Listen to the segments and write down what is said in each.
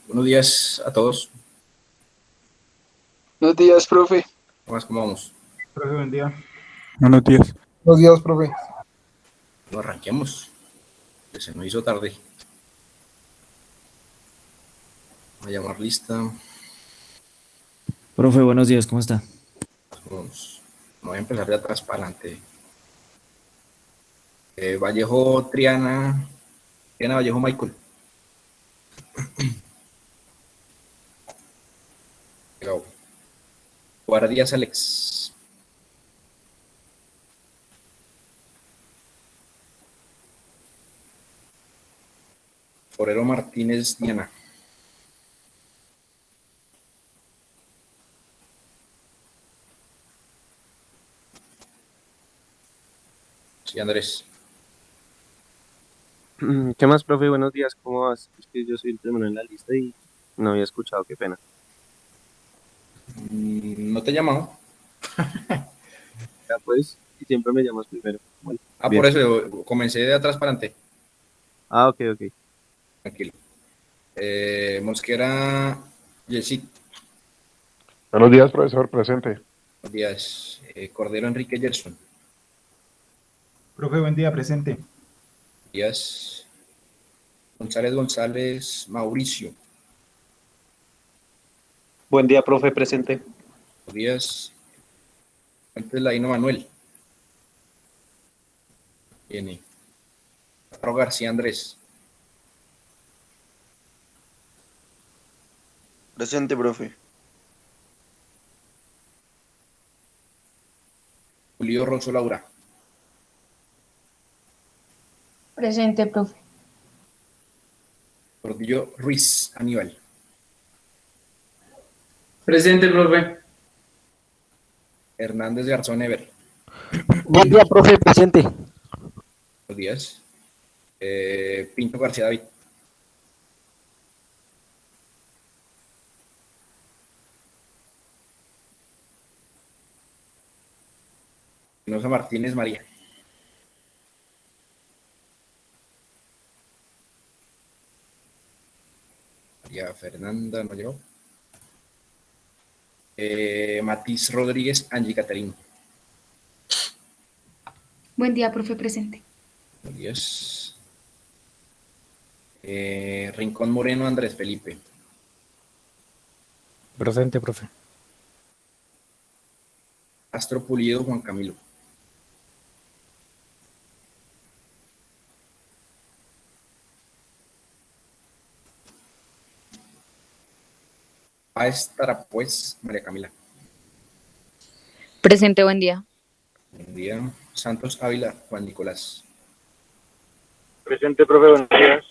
Buenos días a todos. Buenos días, profe. ¿Cómo vamos? Profe, buen día. Buenos días. Buenos días, profe. No arranquemos, que se nos hizo tarde. Voy a llamar lista. Profe, buenos días, ¿cómo está? Vamos. Voy a empezar de atrás para adelante. Vallejo, Triana. Triana Vallejo, Michael. Llegado. Guardias, Alex. Forero Martínez, Diana. Sí, Andrés. ¿Qué más, profe? Buenos días, ¿cómo vas? Es que yo soy el primero en la lista y no había escuchado, qué pena. ¿No te he llamado? Ya pues, y siempre me llamas primero. Bueno, Por bien. eso comencé de atrás para adelante. Ah, ok. Tranquilo. Mosquera, Yesit. Buenos días, profesor, presente. Buenos días. Cordero, Enrique Gerson. Profe, buen día, presente. Díaz, González, Mauricio. Buen día, profe, presente. Díaz, antes Ladino Manuel. Viene. Pedro García Andrés. Presente, profe. Julio Ronzo Laura. Presente, profe. Gordillo Ruiz Aníbal. Presente, profe. Hernández Garzón Ever. Buen día, profe, presente. Buenos días. Pinto García David. Espinosa Martínez María. María Fernanda no llegó. Matiz Rodríguez Angie Caterino. Buen día, profe, presente. Buenos días. Rincón Moreno Andrés Felipe. Presente, profe. Castro Pulido Juan Camilo. Páez Tarapuez María Camila. Presente, buen día. Buen día. Santos Ávila Juan Nicolás. Presente, profe, buenos días.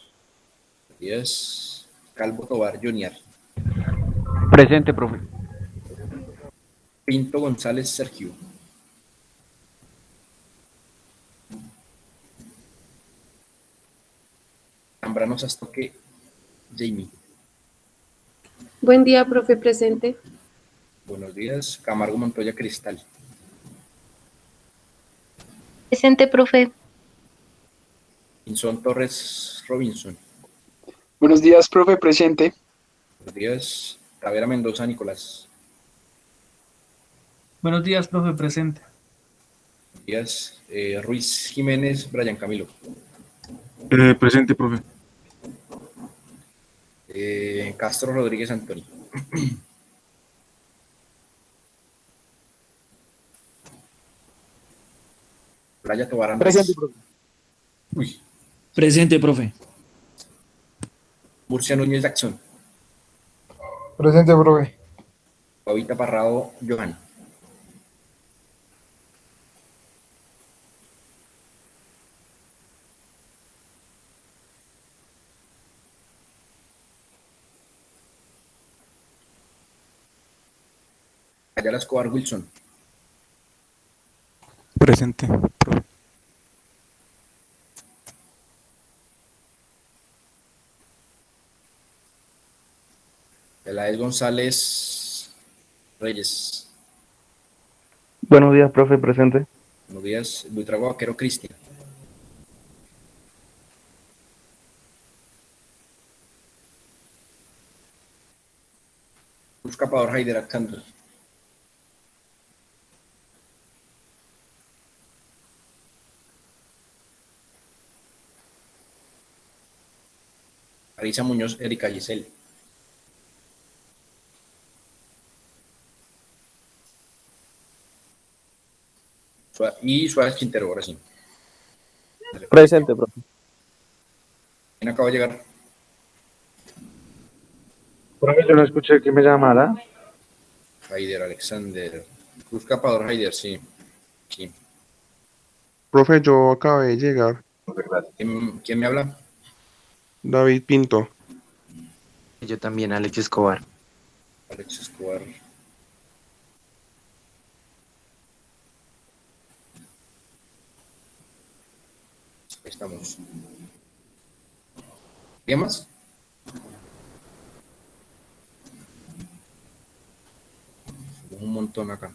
Buenos días. Calvo Tobar Junior. Presente, profe. Pinto González Sergio. Zambrano Sastoque Jamie. Buen día, profe, presente. Buenos días. Camargo Montoya Cristal. Presente, profe. Pinzón Torres Robinson. Buenos días, profe, presente. Buenos días. Tavera Mendoza Nicolás. Buenos días, profe, presente. Buenos días. Ruiz Jiménez Brian Camilo. Presente, profe. Castro Rodríguez Antonio. Playa Tobar Presente, Andrés. profe. Uy. Presente, profe. Murcia Núñez Jackson. Presente, profe. Pavita Parrado Johan. Ayala Escobar Wilson. Presente, profe. Peláez González Reyes. Buenos días, profe, presente. Buenos días. Buitrago Vaquero Cristian. Escapador Haider Alexander. Arisa Muñoz, Erika Giselle. Y Suárez Quintero, ahora sí. Presente, profe. ¿Quién acaba de llegar? Profe, yo no escuché que me llamara. Haider Alexander. Cruz Escapador Haider, sí. Sí. Profe, yo acabé de llegar. ¿Quién me habla? David Pinto. Yo también, Alex Escobar. Alex Escobar. Ahí estamos. ¿Qué más? Un montón acá.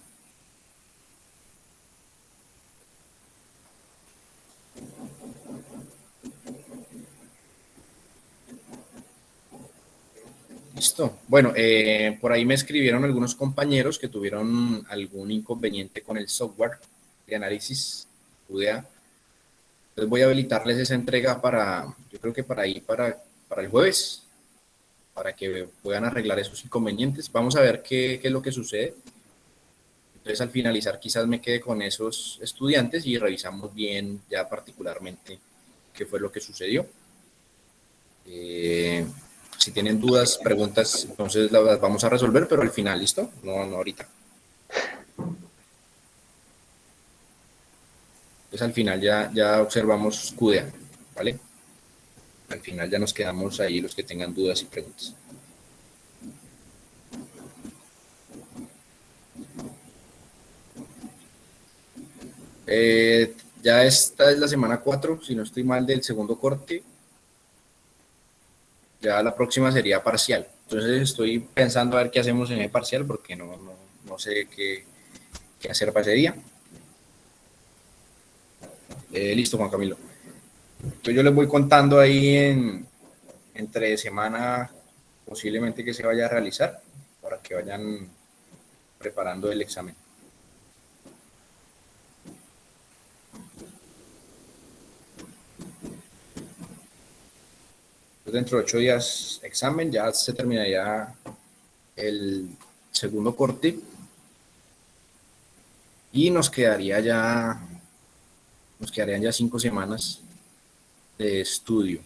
Listo. Bueno, por ahí me escribieron algunos compañeros que tuvieron algún inconveniente con el software de análisis UDA. Entonces voy a habilitarles esa entrega para, yo creo que para ahí, para el jueves, para que puedan arreglar esos inconvenientes. Vamos a ver qué es lo que sucede. Entonces al finalizar quizás me quede con esos estudiantes y revisamos bien ya particularmente qué fue lo que sucedió. Si tienen dudas, preguntas, entonces las vamos a resolver, pero al final, ¿listo? No ahorita. Entonces al final ya observamos CUDEA, ¿vale? Al final ya nos quedamos ahí los que tengan dudas y preguntas. Ya esta es la semana 4, si no estoy mal, del segundo corte. Ya la próxima sería parcial. Entonces estoy pensando a ver qué hacemos en el parcial porque no sé qué hacer para ese día. Listo, Juan Camilo. Entonces yo les voy contando ahí entre semana posiblemente que se vaya a realizar para que vayan preparando el examen. Dentro de 8 días examen, ya se terminaría el segundo corte y nos quedarían ya 5 semanas de estudio.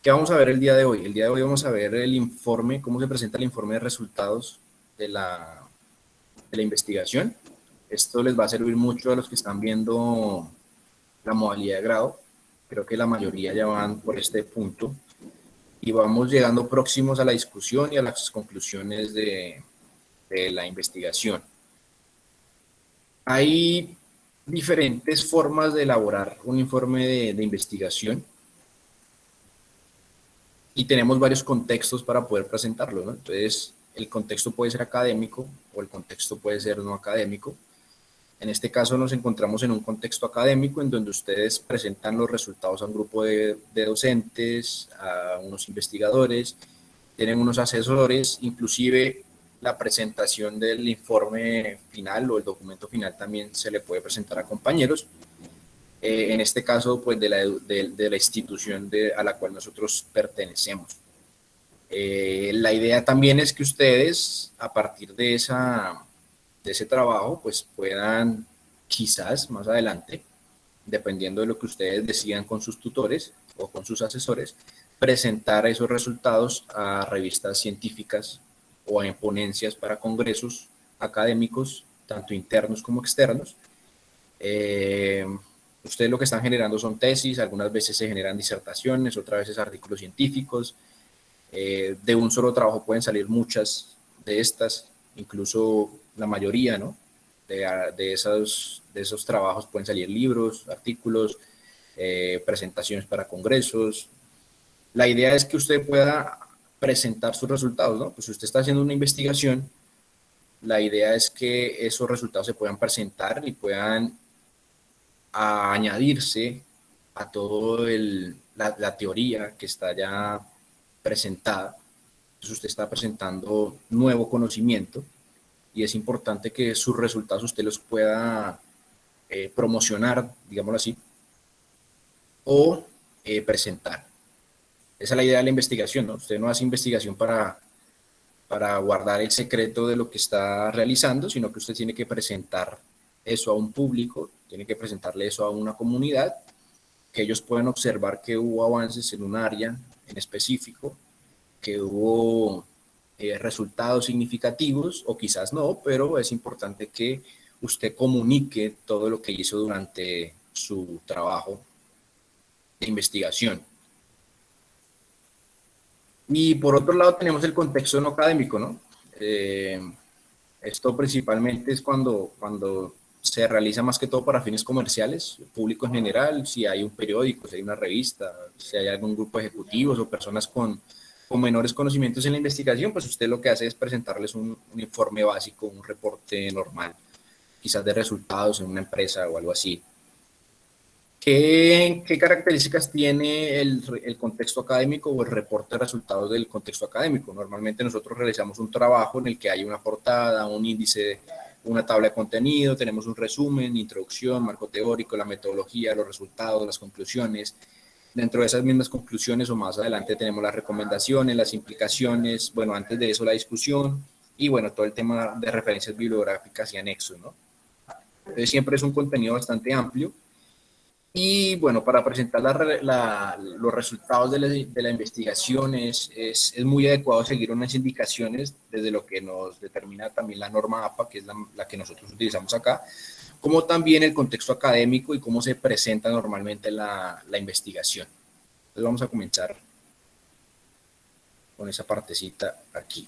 ¿Qué vamos a ver el día de hoy? El día de hoy vamos a ver el informe, cómo se presenta el informe de resultados de la investigación. Esto les va a servir mucho a los que están viendo la modalidad de grado. Creo que la mayoría ya van por este punto. Y vamos llegando próximos a la discusión y a las conclusiones de la investigación. Hay diferentes formas de elaborar un informe de investigación y tenemos varios contextos para poder presentarlo, ¿no? Entonces, el contexto puede ser académico o el contexto puede ser no académico. En este caso nos encontramos en un contexto académico en donde ustedes presentan los resultados a un grupo de docentes, a unos investigadores, tienen unos asesores, inclusive la presentación del informe final o el documento final también se le puede presentar a compañeros. En este caso, pues de la institución a la cual nosotros pertenecemos. La idea también es que ustedes, a partir de ese trabajo, pues puedan quizás más adelante, dependiendo de lo que ustedes decidan con sus tutores o con sus asesores, presentar esos resultados a revistas científicas o en ponencias para congresos académicos, tanto internos como externos. Ustedes lo que están generando son tesis, algunas veces se generan disertaciones, otras veces artículos científicos. De un solo trabajo pueden salir muchas de estas, incluso la mayoría, ¿no? De esos trabajos pueden salir libros, artículos, presentaciones para congresos. La idea es que usted pueda presentar sus resultados, ¿no? Pues si usted está haciendo una investigación, la idea es que esos resultados se puedan presentar y puedan añadirse a toda la teoría que está ya presentada Entonces usted está presentando nuevo conocimiento y es importante que sus resultados usted los pueda promocionar, digámoslo así, o presentar. Esa es la idea de la investigación, ¿no? Usted no hace investigación para guardar el secreto de lo que está realizando, sino que usted tiene que presentar eso a un público, tiene que presentarle eso a una comunidad, que ellos puedan observar que hubo avances en un área en específico, que hubo resultados significativos, o quizás no, pero es importante que usted comunique todo lo que hizo durante su trabajo de investigación. Y por otro lado tenemos el contexto no académico, ¿no? Esto principalmente es cuando se realiza más que todo para fines comerciales, público en general, si hay un periódico, si hay una revista, si hay algún grupo de ejecutivos o personas con menores conocimientos en la investigación, pues usted lo que hace es presentarles un informe básico, un reporte normal, quizás de resultados en una empresa o algo así. ¿Qué características tiene el contexto académico o el reporte de resultados del contexto académico? Normalmente nosotros realizamos un trabajo en el que hay una portada, un índice, una tabla de contenido, tenemos un resumen, introducción, marco teórico, la metodología, los resultados, las conclusiones. Dentro de esas mismas conclusiones o más adelante tenemos las recomendaciones, las implicaciones, bueno, antes de eso la discusión y bueno, todo el tema de referencias bibliográficas y anexos, ¿no? Entonces siempre es un contenido bastante amplio. Y bueno, para presentar los resultados de la investigación es muy adecuado seguir unas indicaciones desde lo que nos determina también la norma APA, que es la que nosotros utilizamos acá, como también el contexto académico y cómo se presenta normalmente la investigación. Entonces vamos a comenzar con esa partecita aquí.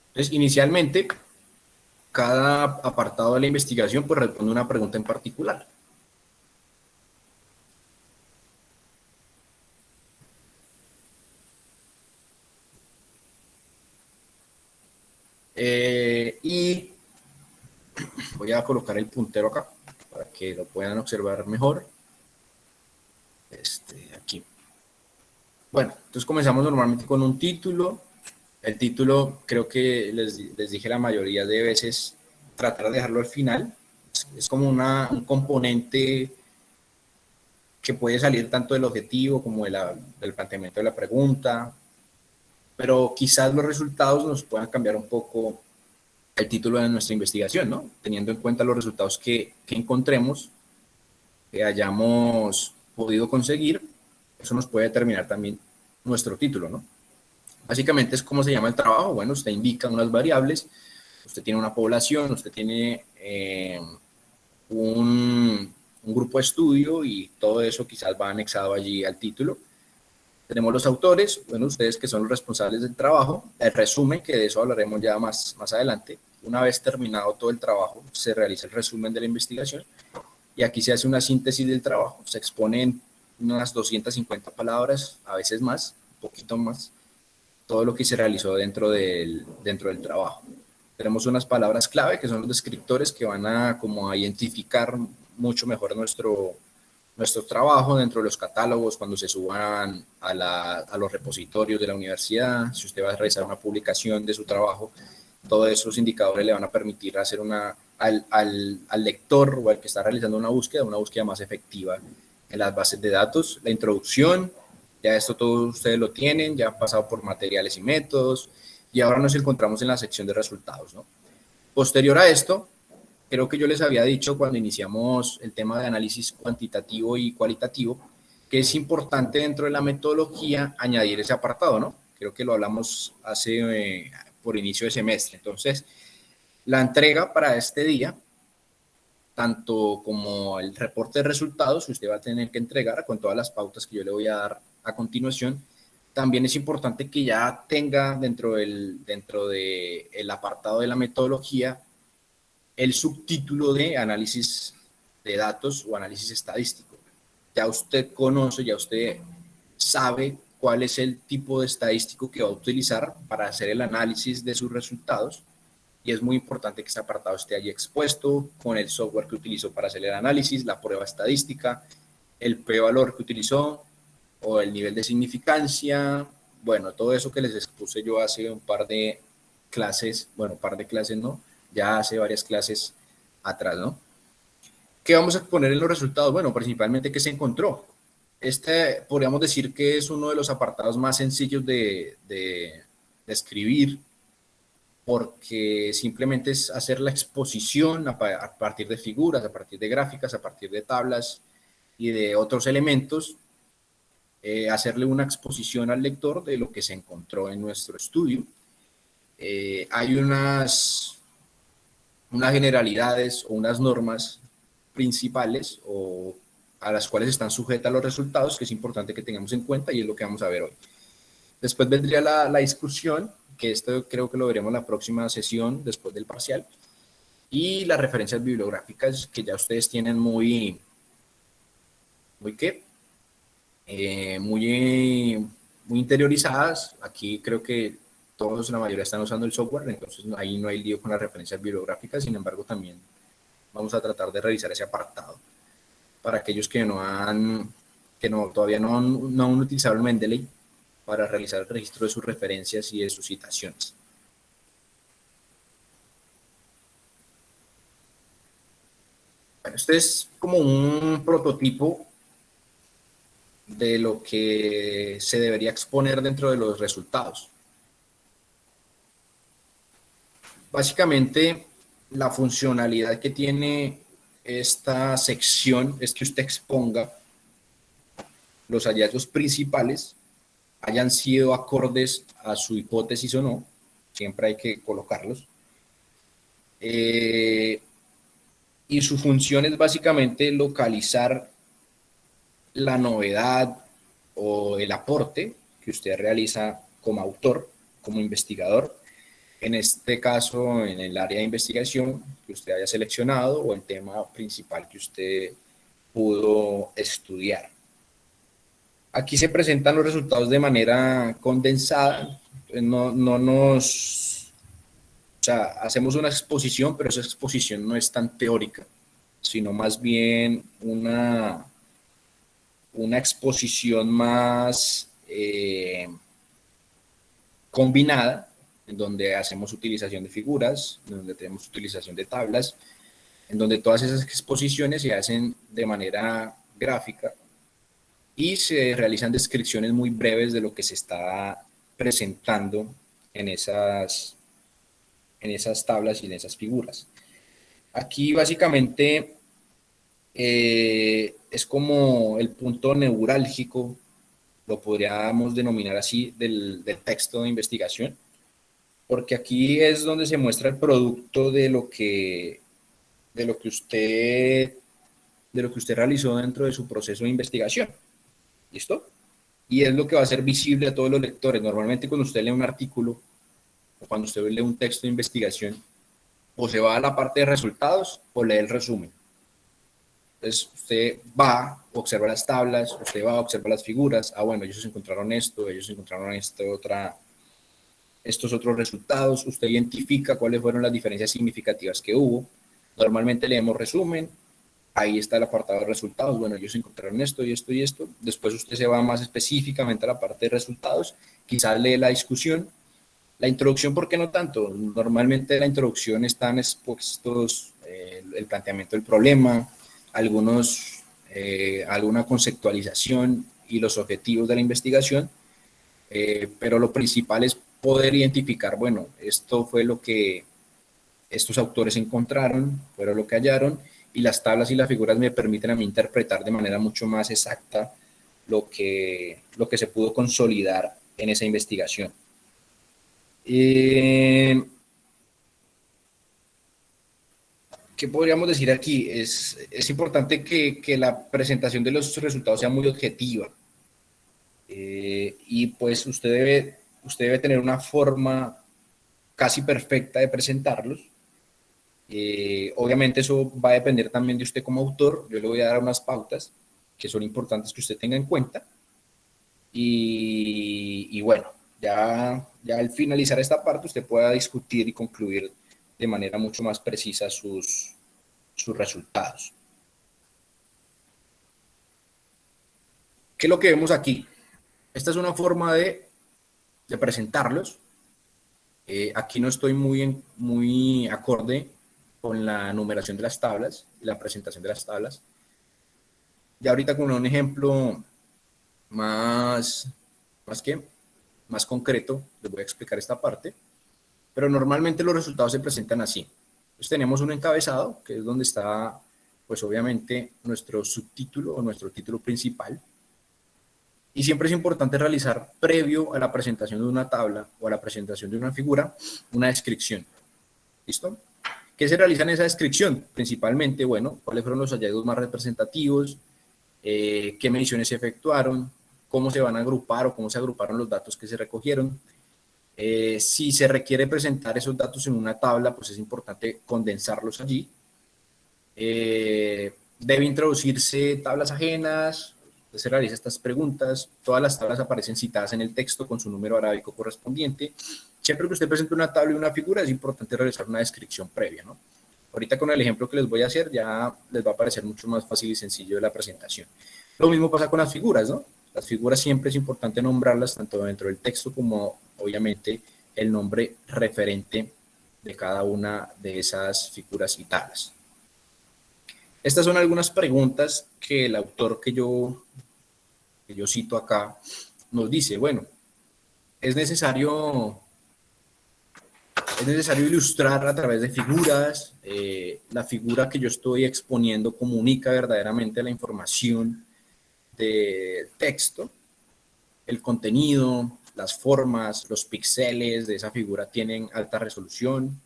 Entonces inicialmente, cada apartado de la investigación pues responde una pregunta en particular. Y voy a colocar el puntero acá para que lo puedan observar mejor. Aquí. Bueno, entonces comenzamos normalmente con un título. El título creo que les dije la mayoría de veces tratar de dejarlo al final. Es como un componente que puede salir tanto del objetivo como del planteamiento de la pregunta, pero quizás los resultados nos puedan cambiar un poco el título de nuestra investigación, ¿no? Teniendo en cuenta los resultados que encontremos, que hayamos podido conseguir, eso nos puede determinar también nuestro título, ¿no? Básicamente es cómo se llama el trabajo. Bueno, usted indica unas variables, usted tiene una población, usted tiene un grupo de estudio y todo eso quizás va anexado allí al título. Tenemos los autores, bueno, ustedes que son los responsables del trabajo, el resumen, que de eso hablaremos ya más adelante. Una vez terminado todo el trabajo, se realiza el resumen de la investigación y aquí se hace una síntesis del trabajo. Se exponen unas 250 palabras, a veces más, un poquito más, todo lo que se realizó dentro del trabajo. Tenemos unas palabras clave que son los descriptores que van a como a identificar mucho mejor nuestro trabajo dentro de los catálogos, cuando se suban a los repositorios de la universidad. Si usted va a realizar una publicación de su trabajo, todos esos indicadores le van a permitir hacer al lector o al que está realizando una búsqueda más efectiva en las bases de datos. La introducción, ya esto todos ustedes lo tienen, ya han pasado por materiales y métodos, y ahora nos encontramos en la sección de resultados, ¿no? Posterior a esto, creo que yo les había dicho cuando iniciamos el tema de análisis cuantitativo y cualitativo, que es importante dentro de la metodología añadir ese apartado, ¿no? Creo que lo hablamos por inicio de semestre. Entonces, la entrega para este día, tanto como el reporte de resultados que usted va a tener que entregar con todas las pautas que yo le voy a dar a continuación, también es importante que ya tenga dentro del apartado de la metodología el subtítulo de análisis de datos o análisis estadístico. Ya usted conoce, ya usted sabe cuál es el tipo de estadístico que va a utilizar para hacer el análisis de sus resultados, y es muy importante que ese apartado esté allí expuesto con el software que utilizó para hacer el análisis, la prueba estadística, el p-valor que utilizó o el nivel de significancia, bueno, todo eso que les expuse yo hace un par de clases, bueno, par de clases no, ya hace varias clases atrás, ¿no? ¿Qué vamos a exponer en los resultados? Bueno, principalmente qué se encontró. Este podríamos decir que es uno de los apartados más sencillos de escribir, porque simplemente es hacer la exposición a partir de figuras, a partir de gráficas, a partir de tablas y de otros elementos, hacerle una exposición al lector de lo que se encontró en nuestro estudio. Hay unas generalidades o unas normas principales o a las cuales están sujetas los resultados, que es importante que tengamos en cuenta y es lo que vamos a ver hoy. Después vendría la discusión, que esto creo que lo veremos en la próxima sesión después del parcial, y las referencias bibliográficas que ya ustedes tienen muy interiorizadas. Aquí creo que todos, la mayoría están usando el software, entonces ahí no hay lío con las referencias bibliográficas. Sin embargo, también vamos a tratar de revisar ese apartado para aquellos que todavía no han utilizado el Mendeley para realizar el registro de sus referencias y de sus citaciones. Bueno, este es como un prototipo de lo que se debería exponer dentro de los resultados. Básicamente, la funcionalidad que tiene esta sección es que usted exponga los hallazgos principales, hayan sido acordes a su hipótesis o no, siempre hay que colocarlos. Y su función es básicamente localizar la novedad o el aporte que usted realiza como autor, como investigador, en este caso en el área de investigación que usted haya seleccionado o el tema principal que usted pudo estudiar. Aquí se presentan los resultados de manera condensada, hacemos una exposición, pero esa exposición no es tan teórica, sino más bien una exposición más combinada, en donde hacemos utilización de figuras, en donde tenemos utilización de tablas, en donde todas esas exposiciones se hacen de manera gráfica y se realizan descripciones muy breves de lo que se está presentando en esas tablas y en esas figuras. Aquí básicamente es como el punto neurálgico, lo podríamos denominar así, del texto de investigación, porque aquí es donde se muestra el producto de lo que usted realizó dentro de su proceso de investigación. ¿Listo? Y es lo que va a ser visible a todos los lectores. Normalmente cuando usted lee un artículo o cuando usted lee un texto de investigación, o se va a la parte de resultados o lee el resumen. Entonces usted va, observa las tablas, usted va, observa las figuras. Ah, bueno, ellos encontraron esto, ellos encontraron estos otros resultados. Usted identifica cuáles fueron las diferencias significativas que hubo. Normalmente leemos resumen. Ahí está el apartado de resultados. Bueno, ellos encontraron esto y esto y esto. Después usted se va más específicamente a la parte de resultados. Quizás lee la discusión. La introducción, ¿por qué no tanto? Normalmente en la introducción están expuestos el planteamiento del problema, alguna conceptualización y los objetivos de la investigación, pero lo principal es poder identificar, bueno, esto fue lo que estos autores encontraron, fueron lo que hallaron, y las tablas y las figuras me permiten a mí interpretar de manera mucho más exacta lo que se pudo consolidar en esa investigación. ¿Qué podríamos decir aquí? Es importante que la presentación de los resultados sea muy objetiva, y pues usted debe tener una forma casi perfecta de presentarlos. Obviamente eso va a depender también de usted como autor. Yo le voy a dar unas pautas que son importantes que usted tenga en cuenta, y bueno, ya al finalizar esta parte usted pueda discutir y concluir de manera mucho más precisa sus resultados. ¿Qué es lo que vemos aquí? Esta es una forma de de presentarlos. Aquí no estoy muy acorde con la numeración de las tablas y la presentación de las tablas. Ya ahorita con un ejemplo más concreto, les voy a explicar esta parte, pero normalmente los resultados se presentan así. Entonces tenemos un encabezado, que es donde está, pues obviamente, nuestro subtítulo o nuestro título principal, y siempre es importante realizar, previo a la presentación de una tabla o a la presentación de una figura, una descripción. ¿Listo? ¿Qué se realiza en esa descripción? Principalmente, bueno, cuáles fueron los hallazgos más representativos, qué mediciones se efectuaron, cómo se van a agrupar o cómo se agruparon los datos que se recogieron. Si se requiere presentar esos datos en una tabla, pues es importante condensarlos allí. Debe introducirse tablas ajenas, se realizan estas preguntas, todas las tablas aparecen citadas en el texto con su número arábico correspondiente. Siempre que usted presente una tabla y una figura es importante realizar una descripción previa, ¿no? Ahorita con el ejemplo que les voy a hacer ya les va a parecer mucho más fácil y sencillo de la presentación. Lo mismo pasa con las figuras, ¿no? Las figuras siempre es importante nombrarlas tanto dentro del texto como obviamente el nombre referente de cada una de esas figuras y tablas. Estas son algunas preguntas que el autor que yo cito acá nos dice. Bueno, es necesario ilustrar a través de figuras. La figura que yo estoy exponiendo comunica verdaderamente la información del texto, el contenido, las formas, los píxeles de esa figura tienen alta resolución.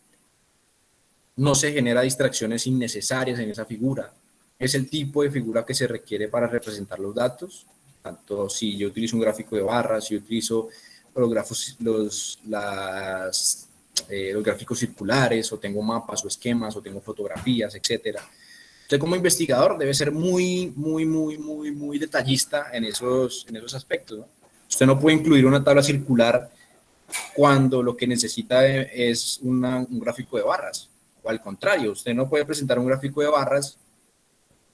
No se genera distracciones innecesarias en esa figura. Es el tipo de figura que se requiere para representar los datos. Tanto si yo utilizo un gráfico de barras, si yo utilizo los gráficos circulares, o tengo mapas o esquemas, o tengo fotografías, etcétera. Usted como investigador debe ser muy detallista en esos aspectos, ¿no? Usted no puede incluir una tabla circular cuando lo que necesita es un gráfico de barras. O al contrario, usted no puede presentar un gráfico de barras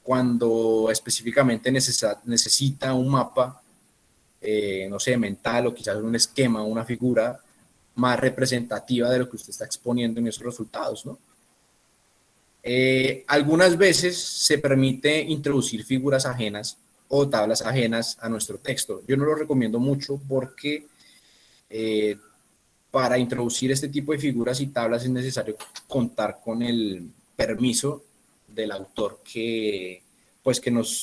cuando específicamente necesita un mapa, no sé, mental, o quizás un esquema, una figura más representativa de lo que usted está exponiendo en esos resultados, ¿no? Algunas veces se permite introducir figuras ajenas o tablas ajenas a nuestro texto. Yo no lo recomiendo mucho porque para introducir este tipo de figuras y tablas es necesario contar con el permiso del autor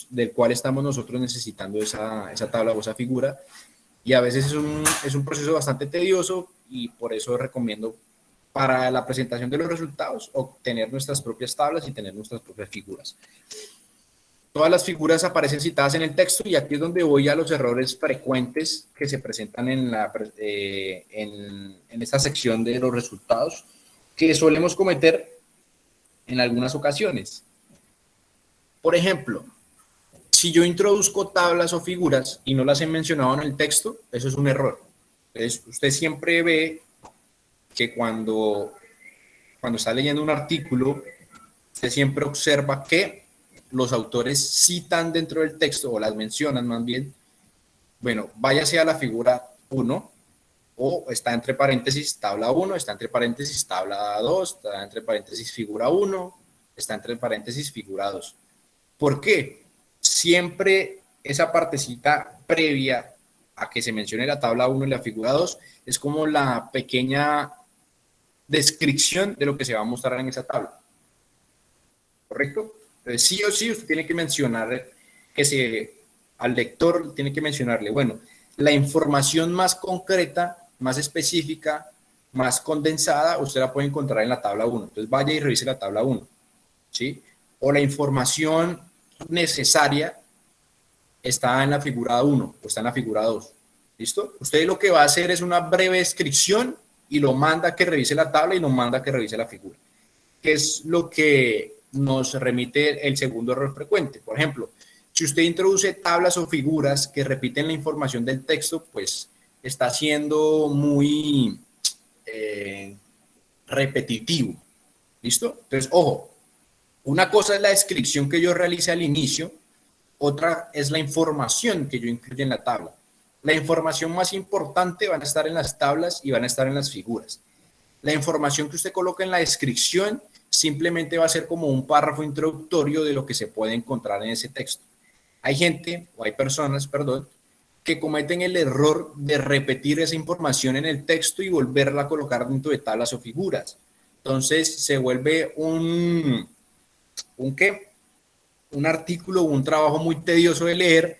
del cual estamos nosotros necesitando esa tabla o esa figura, y a veces es un proceso bastante tedioso, y por eso recomiendo para la presentación de los resultados obtener nuestras propias tablas y tener nuestras propias figuras. Todas las figuras aparecen citadas en el texto, y aquí es donde voy a los errores frecuentes que se presentan en esta sección de los resultados, que solemos cometer en algunas ocasiones. Por ejemplo, si yo introduzco tablas o figuras y no las he mencionado en el texto, eso es un error. Entonces, usted siempre ve que cuando está leyendo un artículo, usted siempre observa que los autores citan dentro del texto, o las mencionan más bien, bueno, váyase a la figura 1, o está entre paréntesis tabla 1, está entre paréntesis tabla 2, está entre paréntesis figura 1, está entre paréntesis figura 2. ¿Por qué? Siempre esa partecita previa a que se mencione la tabla 1 y la figura 2 es como la pequeña descripción de lo que se va a mostrar en esa tabla. ¿Correcto? Entonces, sí o sí, usted tiene que mencionar al lector tiene que mencionarle, bueno, la información más concreta, más específica, más condensada, usted la puede encontrar en la tabla 1. Entonces, vaya y revise la tabla 1, ¿sí? O la información necesaria está en la figura 1 o está en la figura 2. ¿Listo? Usted lo que va a hacer es una breve descripción y lo manda a que revise la tabla y lo manda a que revise la figura. Que es lo que nos remite el segundo error frecuente. Por ejemplo, si usted introduce tablas o figuras que repiten la información del texto, pues está siendo muy repetitivo. ¿Listo? Entonces, ojo, una cosa es la descripción que yo realice al inicio, otra es la información que yo incluyo en la tabla. La información más importante van a estar en las tablas y van a estar en las figuras. La información que usted coloca en la descripción simplemente va a ser como un párrafo introductorio de lo que se puede encontrar en ese texto. Hay gente, o hay personas, perdón, que cometen el error de repetir esa información en el texto y volverla a colocar dentro de tablas o figuras. Entonces se vuelve un artículo o un trabajo muy tedioso de leer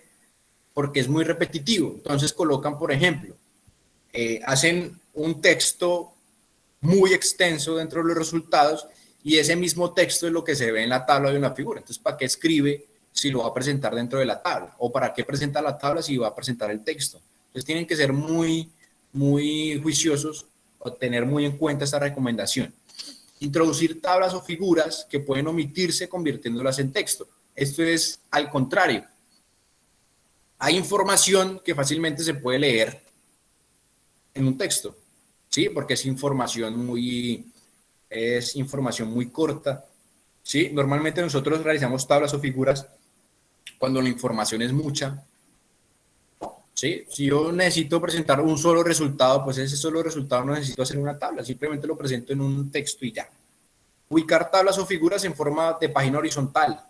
porque es muy repetitivo. Entonces colocan, por ejemplo, hacen un texto muy extenso dentro de los resultados y ese mismo texto es lo que se ve en la tabla de una figura. Entonces, ¿para qué escribe si lo va a presentar dentro de la tabla? ¿O para qué presenta la tabla si va a presentar el texto? Entonces tienen que ser muy juiciosos o tener muy en cuenta esta recomendación. Introducir tablas o figuras que pueden omitirse convirtiéndolas en texto. Esto es al contrario. Hay información que fácilmente se puede leer en un texto, ¿sí? Porque es información muy corta, ¿sí? Normalmente nosotros realizamos tablas o figuras cuando la información es mucha, ¿sí? Si yo necesito presentar un solo resultado, pues ese solo resultado no necesito hacer una tabla, simplemente lo presento en un texto y ya. Ubicar tablas o figuras en forma de página horizontal.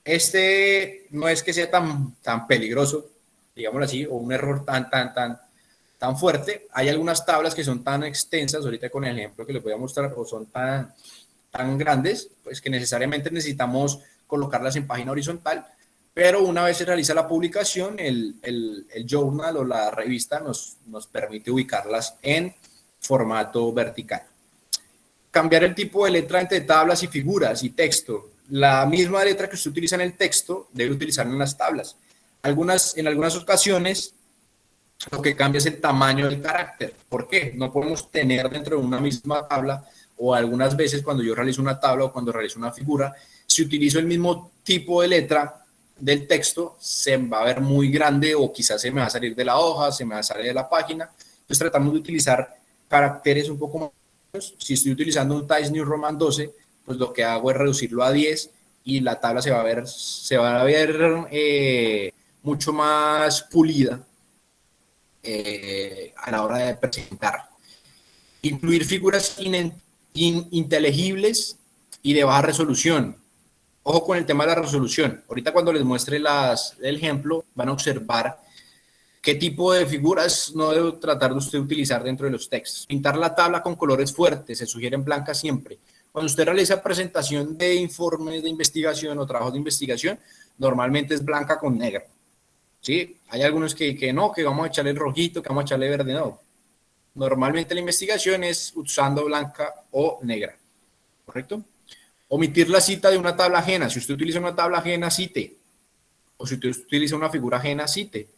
Este no es que sea tan peligroso, digámoslo así, o un error tan fuerte. Hay algunas tablas que son tan extensas, ahorita con el ejemplo que les voy a mostrar, o son tan grandes, pues que necesariamente necesitamos colocarlas en página horizontal, pero una vez se realiza la publicación, el journal o la revista nos permite ubicarlas en formato vertical. Cambiar el tipo de letra entre tablas y figuras y texto. La misma letra que usted utiliza en el texto debe utilizarla en las tablas. En algunas ocasiones lo que cambia es el tamaño del carácter. ¿Por qué? No podemos tener dentro de una misma tabla, o algunas veces cuando yo realizo una tabla o cuando realizo una figura, si utilizo el mismo tipo de letra del texto, se va a ver muy grande o quizás se me va a salir de la hoja, se me va a salir de la página. Entonces tratamos de utilizar caracteres un poco más. Si estoy utilizando un Times New Roman 12, pues lo que hago es reducirlo a 10 y la tabla se va a ver mucho más pulida a la hora de presentar. Incluir figuras inteligibles y de baja resolución. Ojo con el tema de la resolución. Ahorita cuando les muestre el ejemplo, van a observar qué tipo de figuras no debe tratar de usted utilizar dentro de los textos. Pintar la tabla con colores fuertes, se sugieren blancas siempre. Cuando usted realiza presentación de informes de investigación o trabajos de investigación, normalmente es blanca con negro. ¿Sí? Hay algunos que no, que vamos a echarle rojito, que vamos a echarle verde, no. Normalmente la investigación es usando blanca o negra, ¿correcto? Omitir la cita de una tabla ajena. Si usted utiliza una tabla ajena, cite. O si usted utiliza una figura ajena, cite.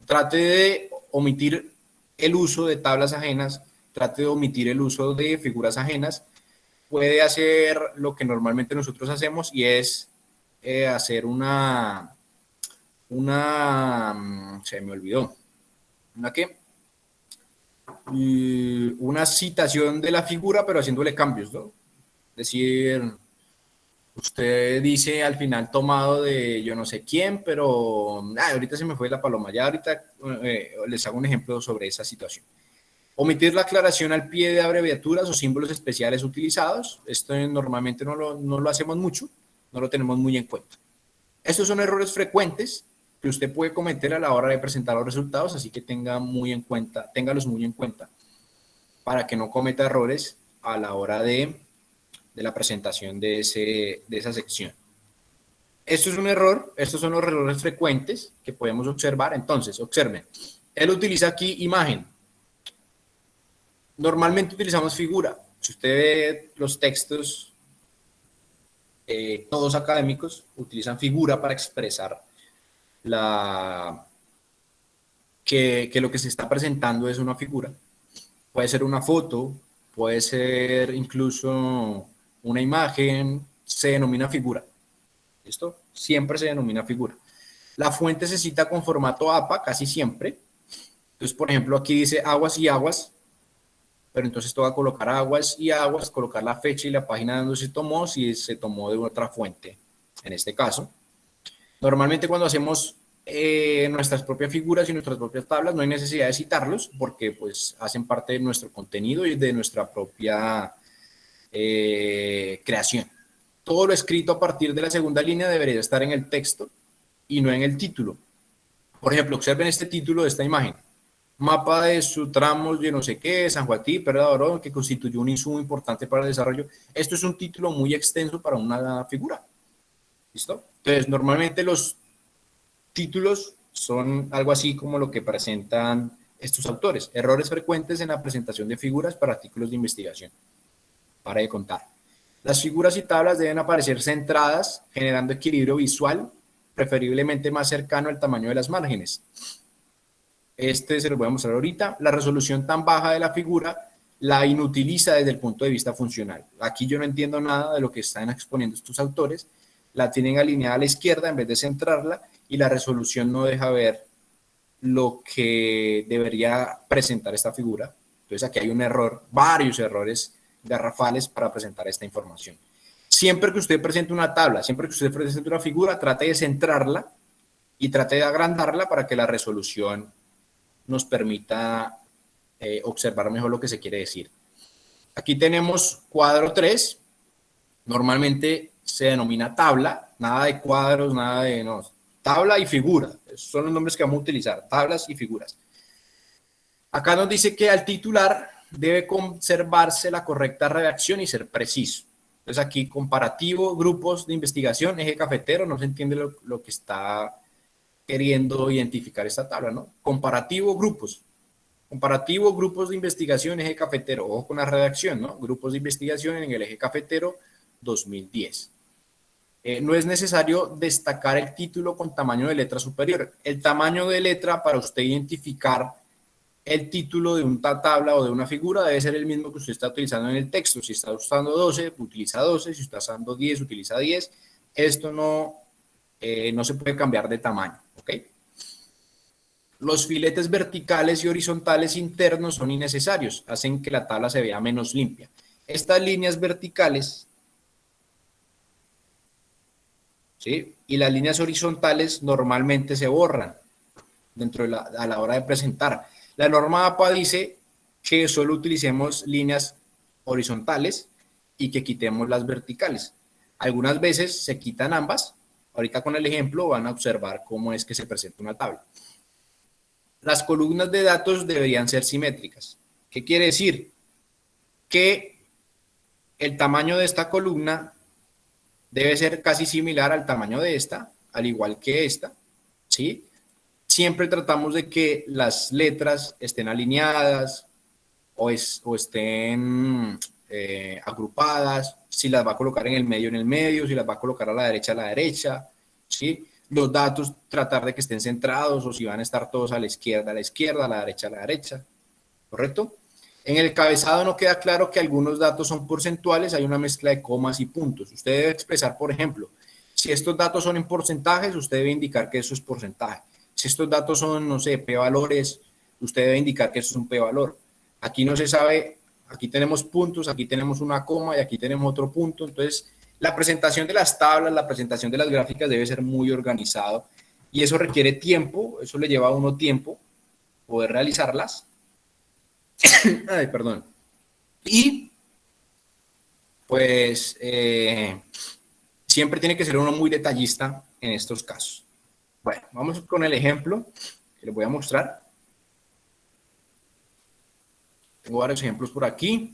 Trate de omitir el uso de tablas ajenas, trate de omitir el uso de figuras ajenas. Puede hacer lo que normalmente nosotros hacemos y es hacer se me olvidó, ¿una qué? Una citación de la figura, pero haciéndole cambios, ¿no? Es decir, usted dice al final tomado de yo no sé quién, pero ahorita se me fue la paloma, ya ahorita les hago un ejemplo sobre esa situación. Omitir la aclaración al pie de abreviaturas o símbolos especiales utilizados. Esto normalmente no lo hacemos mucho, no lo tenemos muy en cuenta. Estos son errores frecuentes que usted puede cometer a la hora de presentar los resultados, así que téngalos muy en cuenta para que no cometa errores a la hora de la presentación de esa sección. Esto es un error, estos son los errores frecuentes que podemos observar. Entonces, observen, él utiliza aquí imagen. Normalmente utilizamos figura. Si usted ve los textos, todos académicos utilizan figura para expresar que lo que se está presentando es una figura. Puede ser una foto, puede ser incluso una imagen, se denomina figura. ¿Listo? Siempre se denomina figura. La fuente se cita con formato APA casi siempre. Entonces, por ejemplo, aquí dice aguas y aguas, pero entonces toca colocar aguas y aguas, colocar la fecha y la página donde se tomó, si se tomó de otra fuente, en este caso. Normalmente cuando hacemos nuestras propias figuras y nuestras propias tablas. No hay necesidad de citarlos porque pues hacen parte de nuestro contenido y de nuestra propia creación. Todo lo escrito a partir de la segunda línea debería estar en el texto y no en el título. Por ejemplo, observen este título de esta imagen. Mapa de su tramos de no sé qué, San Joaquín, Perla de Oro, que constituyó un insumo importante para el desarrollo. Esto es un título muy extenso para una figura. ¿Listo? Entonces, normalmente los títulos son algo así como lo que presentan estos autores. Errores frecuentes en la presentación de figuras para artículos de investigación. Para de contar. Las figuras y tablas deben aparecer centradas, generando equilibrio visual, preferiblemente más cercano al tamaño de las márgenes. Este se lo voy a mostrar ahorita. La resolución tan baja de la figura la inutiliza desde el punto de vista funcional. Aquí yo no entiendo nada de lo que están exponiendo estos autores. La tienen alineada a la izquierda en vez de centrarla y la resolución no deja ver lo que debería presentar esta figura. Entonces aquí hay un error, varios errores garrafales para presentar esta información. Siempre que usted presente una tabla, siempre que usted presente una figura, trate de centrarla y trate de agrandarla para que la resolución nos permita observar mejor lo que se quiere decir. Aquí tenemos cuadro 3, normalmente se denomina tabla, nada de cuadros, nada de... No, tabla y figura, esos son los nombres que vamos a utilizar, tablas y figuras. Acá nos dice que al titular debe conservarse la correcta redacción y ser preciso. Entonces aquí comparativo, grupos de investigación, eje cafetero, no se entiende lo que está queriendo identificar esta tabla, ¿no? Comparativo, grupos de investigación, eje cafetero, ojo con la redacción, ¿no? Grupos de investigación en el eje cafetero 2010. No es necesario destacar el título con tamaño de letra superior. El tamaño de letra para usted identificar el título de una tabla o de una figura debe ser el mismo que usted está utilizando en el texto. Si está usando 12, utiliza 12. Si está usando 10, utiliza 10. Esto no se puede cambiar de tamaño, ¿ok? Los filetes verticales y horizontales internos son innecesarios. Hacen que la tabla se vea menos limpia. Estas líneas verticales, ¿sí? Y las líneas horizontales normalmente se borran a la hora de presentar. La norma APA dice que solo utilicemos líneas horizontales y que quitemos las verticales. Algunas veces se quitan ambas. Ahorita con el ejemplo van a observar cómo es que se presenta una tabla. Las columnas de datos deberían ser simétricas. ¿Qué quiere decir? Que el tamaño de esta columna debe ser casi similar al tamaño de esta, al igual que esta, ¿sí? Siempre tratamos de que las letras estén alineadas o estén agrupadas. Si las va a colocar en el medio, si las va a colocar a la derecha, ¿sí? Los datos, tratar de que estén centrados, o si van a estar todos a la izquierda, a la derecha, ¿correcto? En el cabezado no queda claro que algunos datos son porcentuales, hay una mezcla de comas y puntos. Usted debe expresar, por ejemplo, si estos datos son en porcentajes, usted debe indicar que eso es porcentaje. Si estos datos son, no sé, p-valores, usted debe indicar que eso es un p-valor. Aquí no se sabe, aquí tenemos puntos, aquí tenemos una coma y aquí tenemos otro punto. Entonces, la presentación de las tablas, la presentación de las gráficas debe ser muy organizado y eso requiere tiempo, eso le lleva a uno tiempo poder realizarlas. Ay, perdón. Y, pues, siempre tiene que ser uno muy detallista en estos casos. Bueno, vamos con el ejemplo que les voy a mostrar. Tengo varios ejemplos por aquí.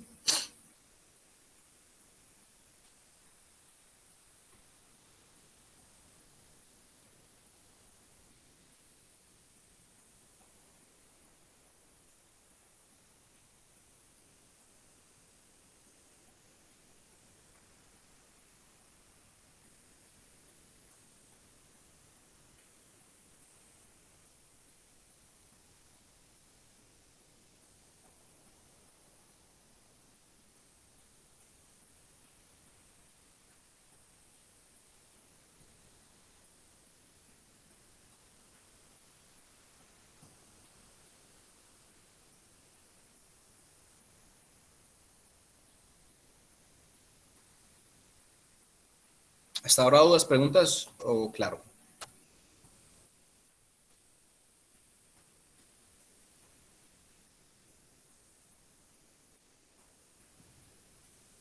¿Hasta ahora dudas, preguntas o claro?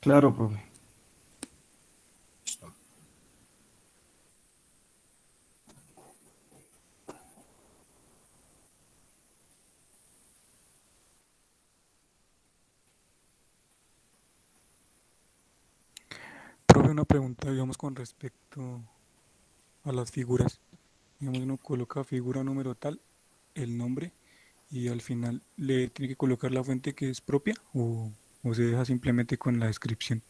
Claro, profe. Listo. Profe, una pregunta, digamos, con respecto a las figuras. Digamos, uno coloca figura número tal, el nombre, y al final le tiene que colocar la fuente que es propia o se deja simplemente con la descripción.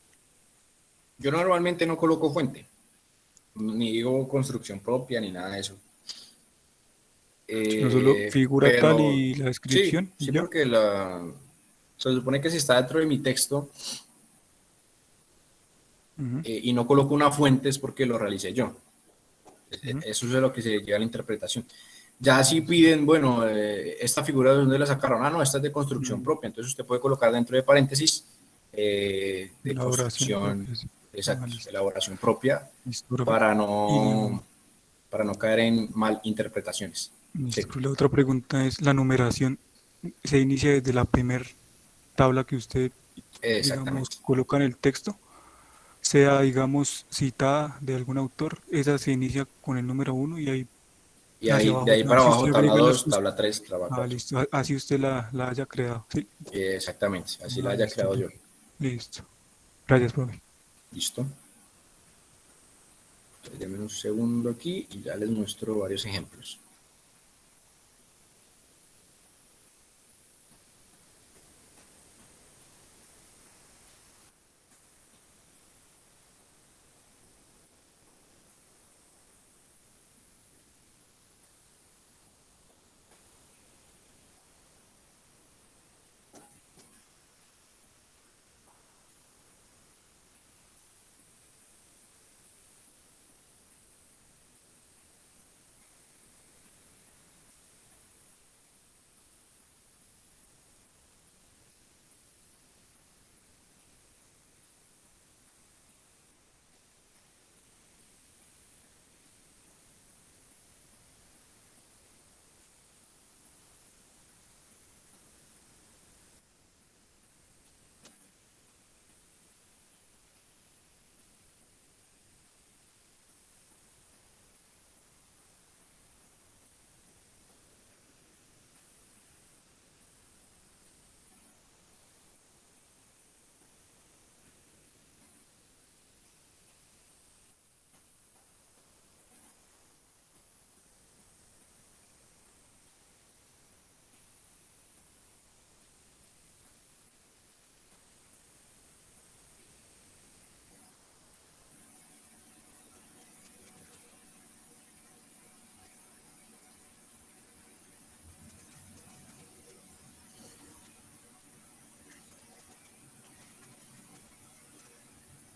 Yo normalmente no coloco fuente, ni digo construcción propia, ni nada de eso. Sino solo figura tal Pero y la sí, descripción y sí, ya. porque se supone que si está dentro de mi texto Ujú, y no coloco una fuente es porque lo realicé yo. ujú. Eso es de lo que se llega a la interpretación. Ya si piden, bueno, esta figura de dónde la sacaron, no, esta es de construcción Mm, propia, entonces usted puede colocar dentro de paréntesis de Elaboración construcción, propia, sí. Ah, exacto, listo. elaboración propia Listo, profe. para Y para no caer en mal interpretaciones. Sí, listo, profe, la otra pregunta es, ¿la numeración se inicia desde la primera tabla que usted, digamos, exactamente. coloca en el texto? Sea, digamos, citada de algún autor, esa se inicia con el número uno y ahí Y hacia ahí, de abajo ahí ya, para si abajo, usted tabla agrega las 2 cosas, tabla 3 tabla 4. listo, así usted la haya creado, ¿sí? Exactamente, así la haya Listo, creado yo. profe. Listo. Gracias, profe. ¿Listo? Entonces, denme un segundo aquí y ya les muestro varios ejemplos.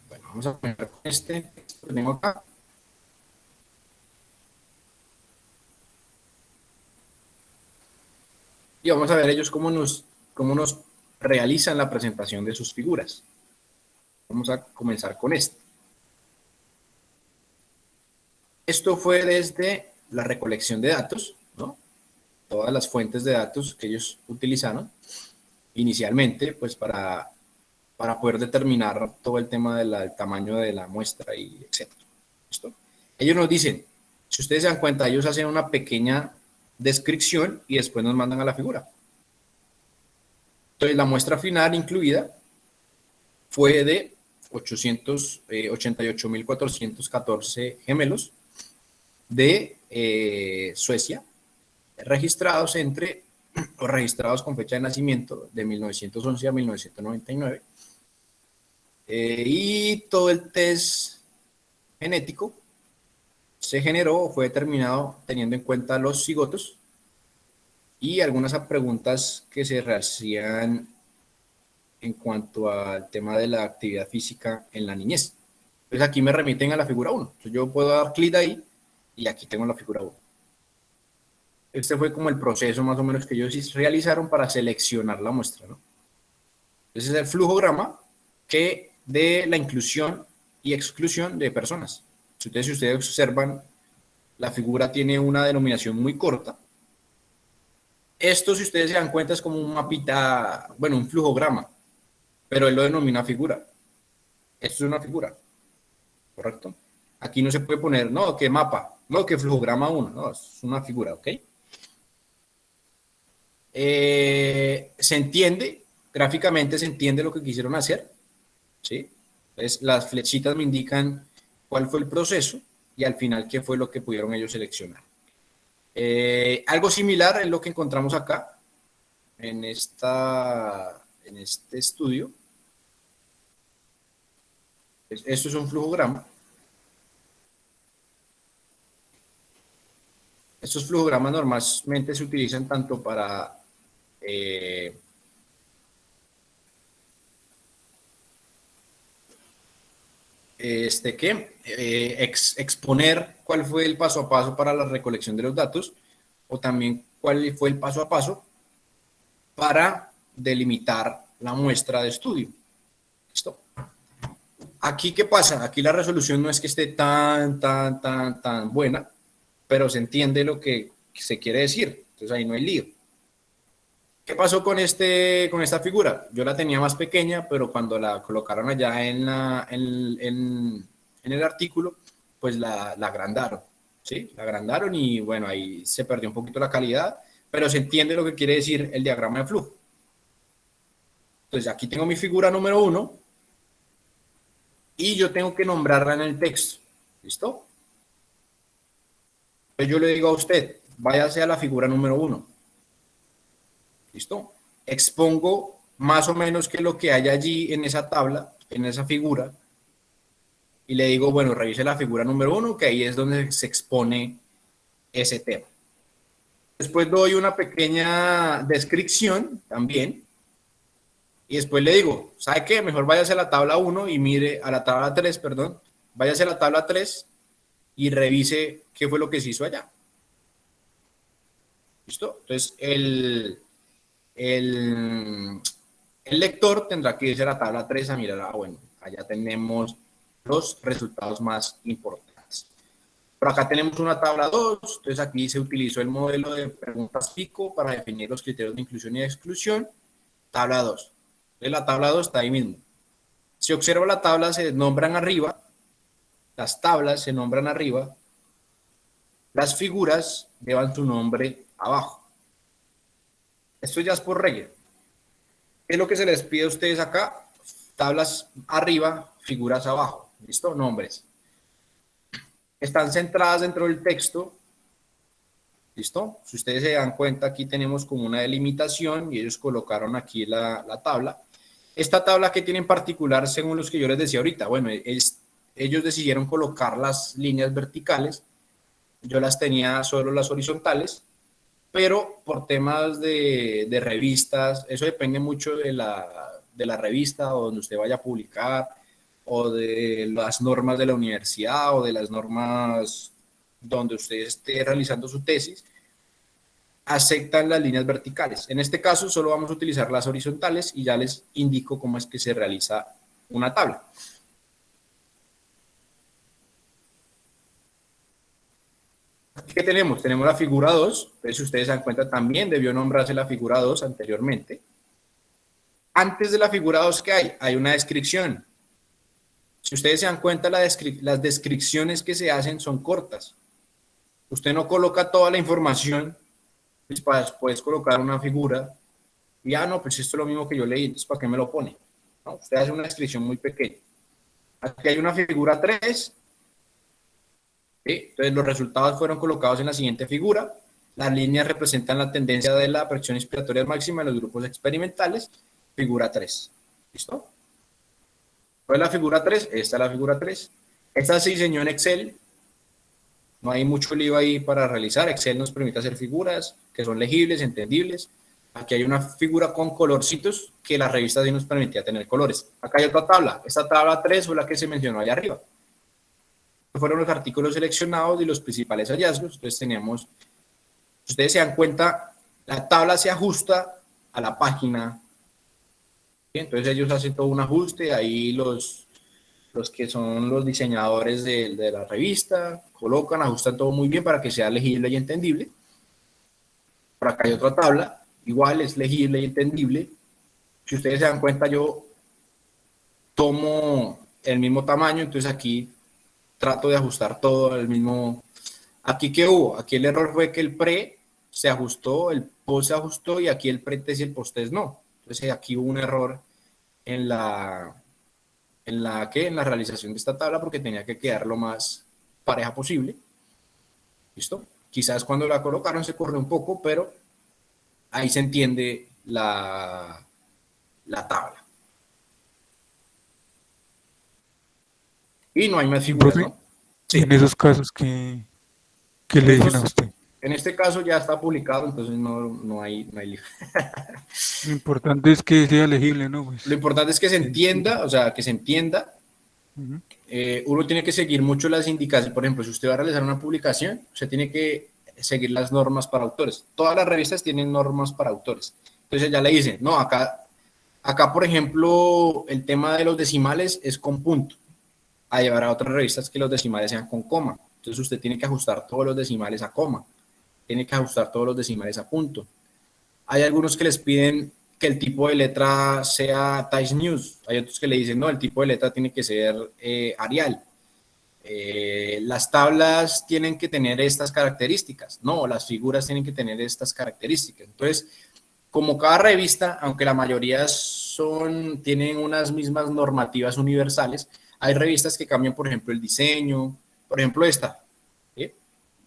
Bueno, vamos a poner con este texto que tengo acá. Y vamos a ver ellos cómo nos realizan la presentación de sus figuras. Vamos a comenzar con esto. Esto fue desde la recolección de datos, ¿no? Todas las fuentes de datos que ellos utilizaron inicialmente, pues para poder determinar todo el tema del tamaño de la muestra y etcétera. ¿Listo? Ellos nos dicen, si ustedes se dan cuenta, ellos hacen una pequeña descripción y después nos mandan a la figura. Entonces, la muestra final incluida fue de 888.414 gemelos de Suecia, registrados registrados con fecha de nacimiento de 1911 a 1999. Y todo el test genético se generó o fue determinado teniendo en cuenta los cigotos y algunas preguntas que se hacían en cuanto al tema de la actividad física en la niñez. Entonces aquí me remiten a la figura 1. Entonces yo puedo dar clic ahí y aquí tengo la figura 1. Este fue como el proceso más o menos que ellos realizaron para seleccionar la muestra, ¿no? Ese es el flujograma que de la inclusión y exclusión de personas. Si ustedes observan, la figura tiene una denominación muy corta. Esto, si ustedes se dan cuenta, es como un mapita, bueno, un flujograma, pero él lo denomina figura. Esto es una figura, ¿correcto? Aquí no se puede poner, no, que mapa, no, que flujograma 1, no, es una figura, ¿ok? Se entiende, gráficamente se entiende lo que quisieron hacer, ¿sí? Entonces, las flechitas me indican cuál fue el proceso y al final qué fue lo que pudieron ellos seleccionar. Algo similar es lo que encontramos acá, en este estudio. Esto es un flujograma. Estos flujogramas normalmente se utilizan tanto para exponer cuál fue el paso a paso para la recolección de los datos, o también cuál fue el paso a paso para delimitar la muestra de estudio. ¿Listo? Aquí, ¿qué pasa? Aquí la resolución no es que esté tan buena, pero se entiende lo que se quiere decir. Entonces ahí no hay lío. ¿Qué pasó con esta figura? Yo la tenía más pequeña, pero cuando la colocaron allá en el artículo, pues la agrandaron, ¿sí? La agrandaron y bueno, ahí se perdió un poquito la calidad, pero se entiende lo que quiere decir el diagrama de flujo. Entonces aquí tengo mi figura número 1 y yo tengo que nombrarla en el texto. ¿Listo? Entonces yo le digo a usted, váyase a la figura número 1. ¿Listo? Expongo más o menos qué es lo que hay allí en esa tabla, en esa figura, y le digo, bueno, revise la figura número 1, que ahí es donde se expone ese tema. Después doy una pequeña descripción también, y después le digo, ¿sabe qué? Mejor váyase a la tabla 1 y mire, a la tabla 3, perdón, váyase a la tabla 3 y revise qué fue lo que se hizo allá. ¿Listo? Entonces, el lector tendrá que irse a la tabla 3 a mirar, bueno, allá tenemos los resultados más importantes. Por acá tenemos una tabla 2, entonces aquí se utilizó el modelo de preguntas PICO para definir los criterios de inclusión y exclusión. Tabla 2. Entonces la tabla 2 está ahí mismo. Si observa la tabla, se nombran arriba, las tablas se nombran arriba, las figuras llevan su nombre abajo. Esto ya es por regla. ¿Qué es lo que se les pide a ustedes acá? Tablas arriba, figuras abajo. ¿Listo? Nombres. Están centradas dentro del texto. ¿Listo? Si ustedes se dan cuenta, aquí tenemos como una delimitación y ellos colocaron aquí la tabla. Esta tabla, ¿qué tiene en particular según los que yo les decía ahorita? Bueno, ellos decidieron colocar las líneas verticales. Yo las tenía solo las horizontales. Pero por temas de revistas, eso depende mucho de la revista o donde usted vaya a publicar, o de las normas de la universidad, o de las normas donde usted esté realizando su tesis, aceptan las líneas verticales. En este caso solo vamos a utilizar las horizontales y ya les indico cómo es que se realiza una tabla. ¿Qué tenemos? Tenemos la figura 2, entonces si ustedes se dan cuenta también debió nombrarse la figura 2 anteriormente. Antes de la figura 2, ¿qué hay? Hay una descripción. Si ustedes se dan cuenta, las descripciones que se hacen son cortas. Usted no coloca toda la información, pues para después colocar una figura, y no, pues esto es lo mismo que yo leí, entonces ¿para qué me lo pone? No, usted hace una descripción muy pequeña. Aquí hay una figura 3, ¿sí? Entonces los resultados fueron colocados en la siguiente figura. Las líneas representan la tendencia de la presión inspiratoria máxima en los grupos experimentales. Figura 3. ¿Listo? ¿Cuál es la figura 3? Esta es la figura 3. Esta se diseñó en Excel. No hay mucho lío ahí para realizar. Excel nos permite hacer figuras que son legibles, entendibles. Aquí hay una figura con colorcitos que la revista sí nos permitía tener colores. Acá hay otra tabla. Esta tabla 3 fue la que se mencionó allá arriba. Fueron los artículos seleccionados y los principales hallazgos. Entonces tenemos, si ustedes se dan cuenta, la tabla se ajusta a la página. ¿Sí? Entonces ellos hacen todo un ajuste, ahí los que son los diseñadores de la revista colocan, ajustan todo muy bien para que sea legible y entendible. Por acá hay otra tabla, igual es legible y entendible. Si ustedes se dan cuenta, yo tomo el mismo tamaño, entonces aquí trato de ajustar todo al mismo. Aquí, ¿qué hubo? Aquí el error fue que el pre se ajustó, el post se ajustó y aquí el pretest y el posttest no. Entonces aquí hubo un error en la realización de esta tabla porque tenía que quedar lo más pareja posible. ¿Listo? Quizás cuando la colocaron se corrió un poco, pero ahí se entiende la tabla. Y no hay más figuras, Profe, ¿no? y en esos casos, ¿qué le dicen a usted? En este caso ya está publicado, entonces no hay lío. Lo importante es que sea legible, ¿no? Pues, Lo importante es que se entienda, o sea, que se entienda. ujú. Uno tiene que seguir mucho las indicaciones. Por ejemplo, si usted va a realizar una publicación, usted tiene que seguir las normas para autores. Todas las revistas tienen normas para autores. Entonces ya le dicen, no, acá por ejemplo, el tema de los decimales es con punto. Habrá otras revistas que los decimales sean con coma. Entonces usted tiene que ajustar todos los decimales a coma. Tiene que ajustar todos los decimales a punto. Hay algunos que les piden que el tipo de letra sea Times News. Hay otros que le dicen, no, el tipo de letra tiene que ser Arial. Las tablas tienen que tener estas características. No, las figuras tienen que tener estas características. Entonces, como cada revista, aunque la mayoría tienen unas mismas normativas universales, hay revistas que cambian, por ejemplo, el diseño. Por ejemplo, esta. ¿Sí?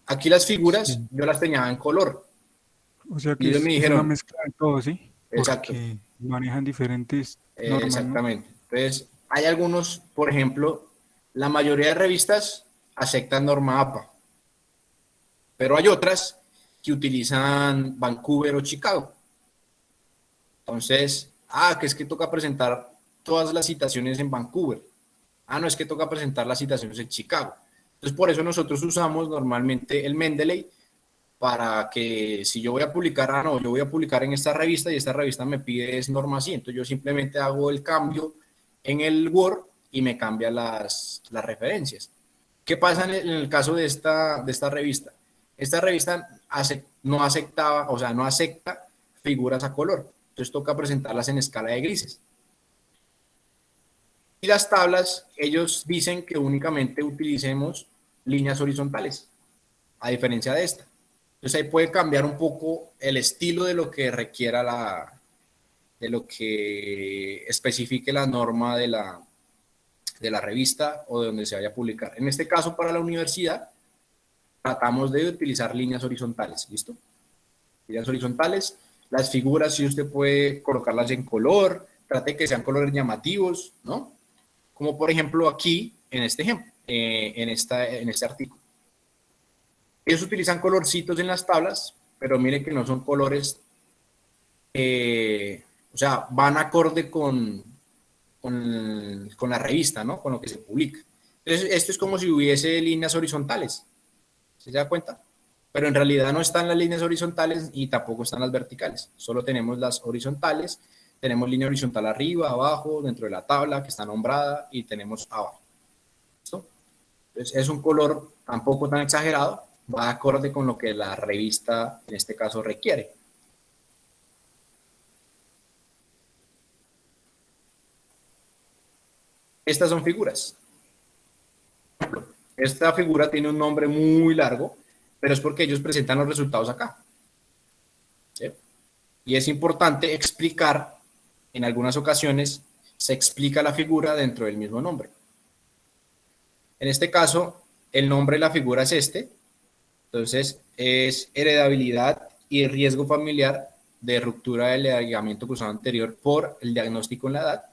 Aquí las figuras, yo las tenía en color. O sea Y que ellos me es dijeron, una mezcla de todo, ¿sí? Exacto. Porque manejan diferentes normas, ¿no? Exactamente. Entonces, hay algunos, por ejemplo, la mayoría de revistas aceptan norma APA, pero hay otras que utilizan Vancouver o Chicago. Entonces, que es que toca presentar todas las citaciones en Vancouver. No, es que toca presentar las citaciones en Chicago. Entonces, por eso nosotros usamos normalmente el Mendeley para que si yo voy a publicar, yo voy a publicar en esta revista y esta revista me pide es norma así, entonces yo simplemente hago el cambio en el Word y me cambia las referencias. ¿Qué pasa en el caso de esta revista? Esta revista no acepta figuras a color, entonces toca presentarlas en escala de grises. Y las tablas, ellos dicen que únicamente utilicemos líneas horizontales, a diferencia de esta. Entonces ahí puede cambiar un poco el estilo de lo que requiera de lo que especifique la norma de la revista o de donde se vaya a publicar. En este caso, para la universidad, tratamos de utilizar líneas horizontales, ¿listo? Líneas horizontales, las figuras, si usted puede colocarlas en color, trate que sean colores llamativos, ¿no? Como por ejemplo aquí, en este ejemplo, en este artículo. Ellos utilizan colorcitos en las tablas, pero miren que no son colores, o sea, van acorde con la revista, ¿no? Con lo que se publica. Entonces, esto es como si hubiese líneas horizontales, ¿se da cuenta? Pero en realidad no están las líneas horizontales y tampoco están las verticales, solo tenemos las horizontales, tenemos línea horizontal arriba, abajo, dentro de la tabla que está nombrada y tenemos abajo. ¿Listo? Entonces, es un color tampoco tan exagerado, va acorde con lo que la revista, en este caso, requiere. Estas son figuras. Esta figura tiene un nombre muy largo, pero es porque ellos presentan los resultados acá. ¿Sí? Y es importante explicar, en algunas ocasiones, se explica la figura dentro del mismo nombre. En este caso, el nombre de la figura es este. Entonces, es heredabilidad y riesgo familiar de ruptura del ligamento cruzado anterior por el diagnóstico en la edad.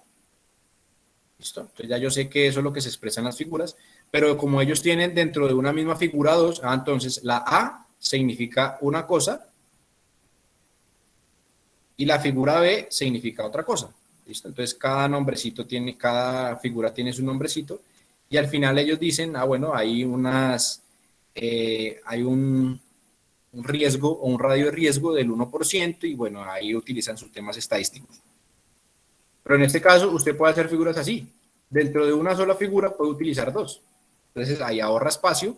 ¿Listo? Entonces ya yo sé que eso es lo que se expresa en las figuras, pero como ellos tienen dentro de una misma figura dos, entonces la A significa una cosa y la figura B significa otra cosa. ¿Listo? Entonces cada figura tiene su nombrecito y al final ellos dicen, bueno, hay un riesgo o un radio de riesgo del 1% y bueno, ahí utilizan sus temas estadísticos. Pero en este caso usted puede hacer figuras así. Dentro de una sola figura puede utilizar dos. Entonces ahí ahorra espacio,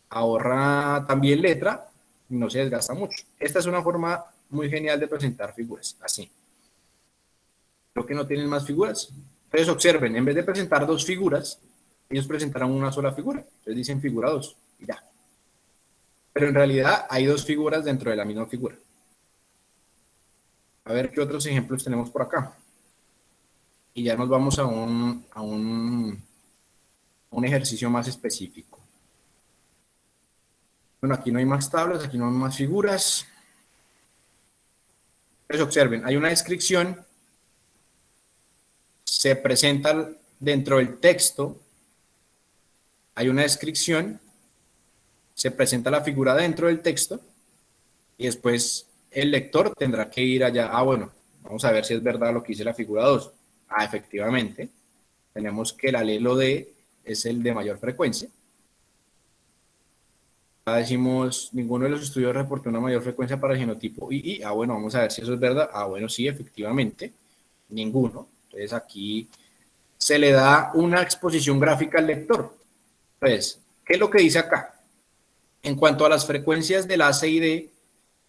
ahorra también letra y no se desgasta mucho. Esta es una forma muy genial de presentar figuras, así. Creo que no tienen más figuras. Entonces observen, en vez de presentar dos figuras, ellos presentaron una sola figura. Entonces dicen figura 2 y ya. Pero en realidad hay dos figuras dentro de la misma figura. A ver qué otros ejemplos tenemos por acá. Y ya nos vamos a un ejercicio más específico. Bueno, aquí no hay más tablas, aquí no hay más figuras. Entonces observen, hay una descripción, se presenta dentro del texto, hay una descripción, se presenta la figura dentro del texto y después el lector tendrá que ir allá. Ah, bueno, vamos a ver si es verdad lo que dice la figura 2. Ah, efectivamente, tenemos que el alelo D es el de mayor frecuencia. Decimos, ninguno de los estudios reportó una mayor frecuencia para el genotipo II. Ah, bueno, vamos a ver si eso es verdad. Ah, bueno, sí, efectivamente, ninguno. Entonces aquí se le da una exposición gráfica al lector. Entonces, ¿qué es lo que dice acá? En cuanto a las frecuencias del A, C y D,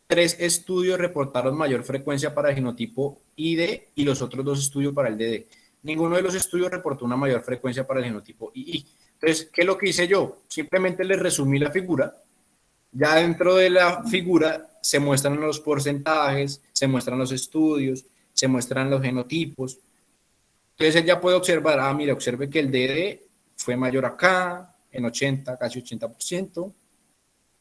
3 estudios reportaron mayor frecuencia para el genotipo ID y los otros 2 estudios para el DD. Ninguno de los estudios reportó una mayor frecuencia para el genotipo II. Entonces, ¿qué es lo que hice yo? Simplemente les resumí la figura. Ya dentro de la figura se muestran los porcentajes, se muestran los estudios, se muestran los genotipos. Entonces él ya puede observar, ah, mira, observe que el DD fue mayor acá, en 80, casi 80%,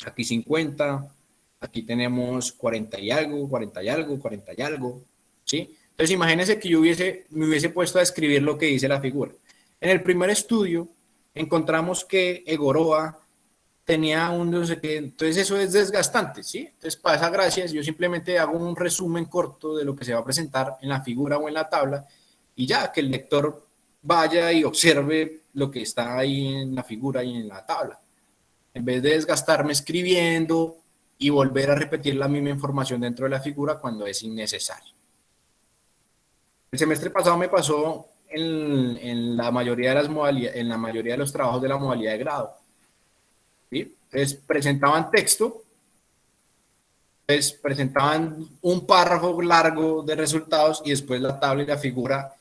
aquí 50%, aquí tenemos 40 y algo, 40 y algo, 40 y algo, ¿sí? Entonces imagínense que yo me hubiese puesto a escribir lo que dice la figura. En el primer estudio encontramos que Egoroa tenía un no sé qué, entonces eso es desgastante, ¿sí? Entonces para esas gracias yo simplemente hago un resumen corto de lo que se va a presentar en la figura o en la tabla y ya que el lector vaya y observe lo que está ahí en la figura y en la tabla. En vez de desgastarme escribiendo y volver a repetir la misma información dentro de la figura cuando es innecesario. El semestre pasado me pasó en la mayoría de las modalidades, en la mayoría de los trabajos de la modalidad de grado. ¿Sí? Entonces presentaban texto, entonces presentaban un párrafo largo de resultados y después la tabla y la figura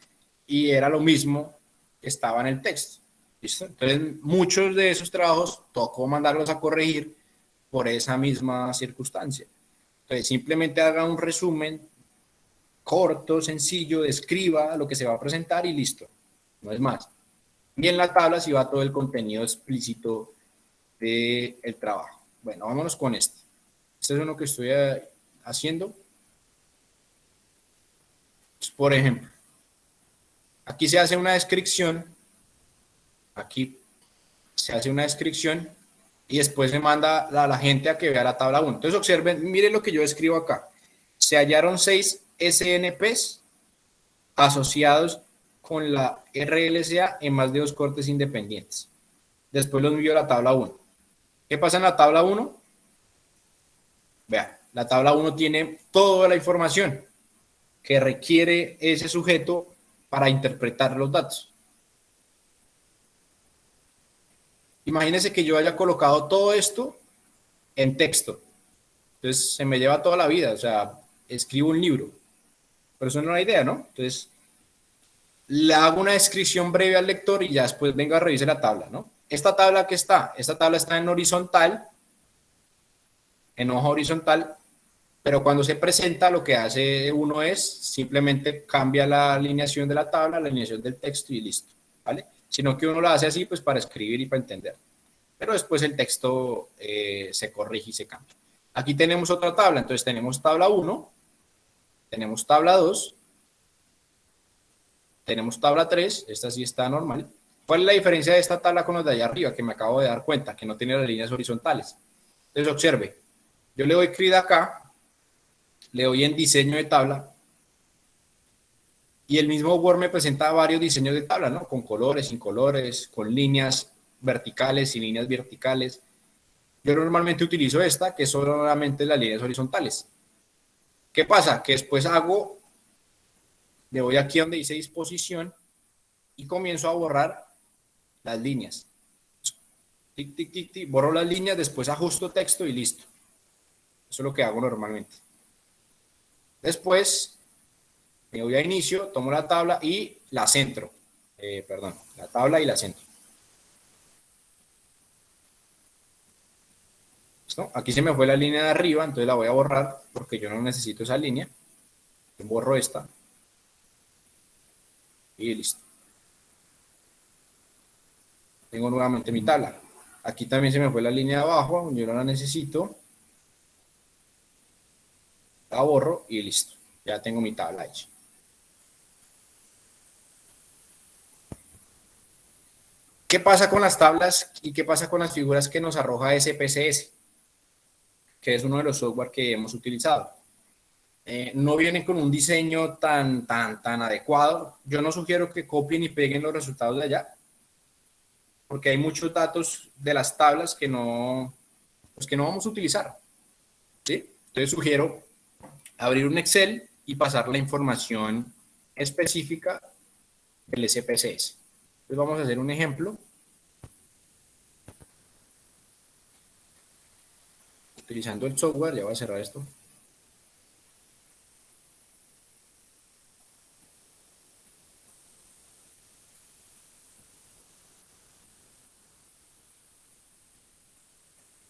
y era lo mismo que estaba en el texto. ¿Listo? Entonces muchos de esos trabajos tocó mandarlos a corregir por esa misma circunstancia. Entonces simplemente haga un resumen corto, sencillo, describa lo que se va a presentar y listo, no es más. Y en la tabla sí va todo el contenido explícito del trabajo. Bueno, vámonos con este. Este es uno que estoy haciendo. Por ejemplo, aquí se hace una descripción, aquí se hace una descripción y después se manda a la gente a que vea la tabla 1. Entonces observen, miren lo que yo escribo acá. Se hallaron 6 SNPs asociados con la RLCA en más de 2 cortes independientes. Después los envío a la tabla 1. ¿Qué pasa en la tabla 1? Vean, la tabla 1 tiene toda la información que requiere ese sujeto para interpretar los datos. Imagínense que yo haya colocado todo esto en texto. Entonces se me lleva toda la vida, o sea, escribo un libro. Pero eso no es la idea, ¿no? Entonces, le hago una descripción breve al lector y ya después vengo a revisar la tabla, ¿no? Esta tabla que está, esta tabla está en horizontal, en hoja horizontal, pero cuando se presenta lo que hace uno es simplemente cambia la alineación de la tabla, la alineación del texto y listo, ¿vale? Sino que uno lo hace así pues para escribir y para entender. Pero después el texto se corrige y se cambia. Aquí tenemos otra tabla, entonces tenemos tabla 1, tenemos tabla 2, tenemos tabla 3, esta sí está normal. ¿Cuál es la diferencia de esta tabla con los de allá arriba? Que me acabo de dar cuenta, que no tiene las líneas horizontales. Entonces observe, yo le doy clic acá, le doy en diseño de tabla, y el mismo Word me presenta varios diseños de tabla, ¿no? Con colores, sin colores, con líneas verticales y líneas verticales. Yo normalmente utilizo esta, que es solamente las líneas horizontales. ¿Qué pasa? Que después le voy aquí donde dice disposición y comienzo a borrar las líneas. Tic, tic, tic, tic, borro las líneas, después ajusto texto y listo. Eso es lo que hago normalmente. Después me voy a inicio, tomo la tabla y la centro. la tabla y la centro. ¿Listo? Aquí se me fue la línea de arriba, entonces la voy a borrar porque yo no necesito esa línea. Borro esta. Y listo. Tengo nuevamente mi tabla. Aquí también se me fue la línea de abajo, yo no la necesito. La borro y listo. Ya tengo mi tabla hecha. ¿Qué pasa con las tablas y qué pasa con las figuras que nos arroja SPSS? Que es uno de los software que hemos utilizado. No vienen con un diseño tan adecuado. Yo no sugiero que copien y peguen los resultados de allá, porque hay muchos datos de las tablas que no vamos a utilizar, ¿sí? Entonces sugiero abrir un Excel y pasar la información específica del SPSS. Entonces vamos a hacer un ejemplo. Utilizando el software, ya voy a cerrar esto.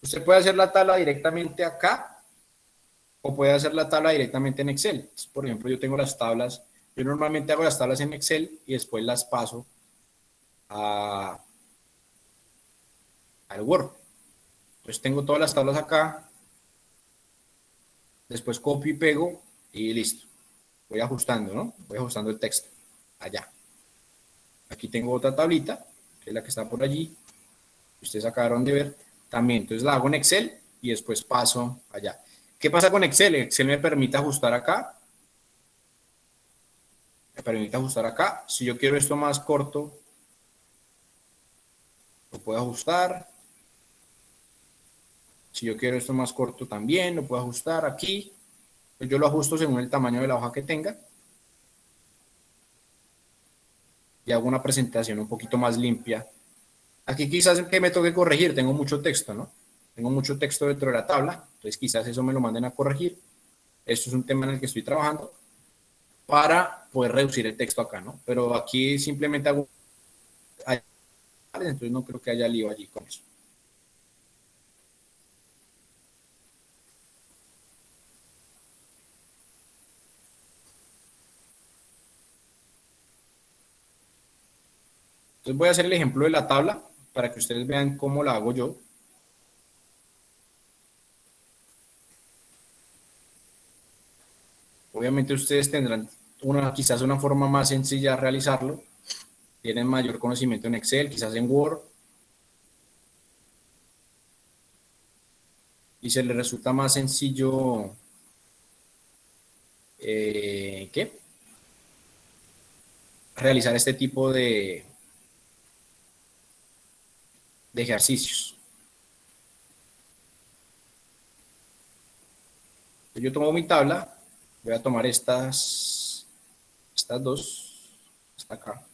Usted puede hacer la tabla directamente acá o puede hacer la tabla directamente en Excel. Por ejemplo, yo tengo las tablas, yo normalmente hago las tablas en Excel y después las paso al Word. Entonces tengo todas las tablas acá, después copio y pego y listo. Voy ajustando, ¿no? Voy ajustando el texto allá. Aquí tengo otra tablita, que es la que está por allí. Ustedes acabaron de ver también. Entonces la hago en Excel y después paso allá. ¿Qué pasa con Excel? Excel me permite ajustar acá. Me permite ajustar acá. Si yo quiero esto más corto, lo puedo ajustar. Si yo quiero esto más corto también, lo puedo ajustar aquí. Pues yo lo ajusto según el tamaño de la hoja que tenga. Y hago una presentación un poquito más limpia. Aquí quizás que me toque corregir, tengo mucho texto, ¿no? Tengo mucho texto dentro de la tabla, entonces quizás eso me lo manden a corregir. Esto es un tema en el que estoy trabajando para poder reducir el texto acá, ¿no? Pero aquí simplemente hago... Entonces no creo que haya lío allí con eso. Entonces voy a hacer el ejemplo de la tabla para que ustedes vean cómo la hago yo. Obviamente ustedes tendrán quizás una forma más sencilla de realizarlo. Tienen mayor conocimiento en Excel, quizás en Word. Y se les resulta más sencillo realizar este tipo de ejercicios. Yo tomo mi tabla, voy a tomar estas dos, hasta acá.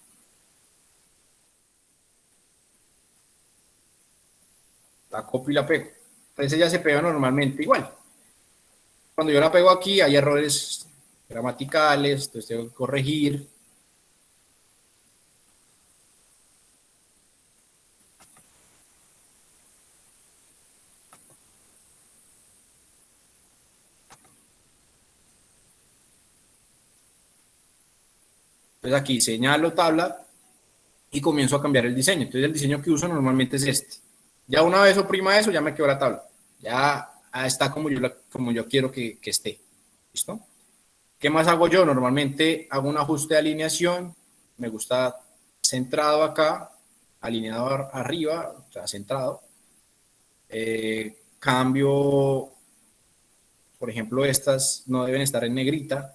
La copio y la pego. Entonces ella se pega normalmente igual. Cuando yo la pego aquí hay errores gramaticales, entonces tengo que corregir. Entonces aquí señalo tabla y comienzo a cambiar el diseño. Entonces el diseño que uso normalmente es este. Ya una vez oprima eso, ya me quedó la tabla. Ya está como yo quiero que esté. ¿Listo? ¿Qué más hago yo? Normalmente hago un ajuste de alineación. Me gusta centrado acá, alineado arriba, o sea, centrado. Cambio, por ejemplo, estas no deben estar en negrita.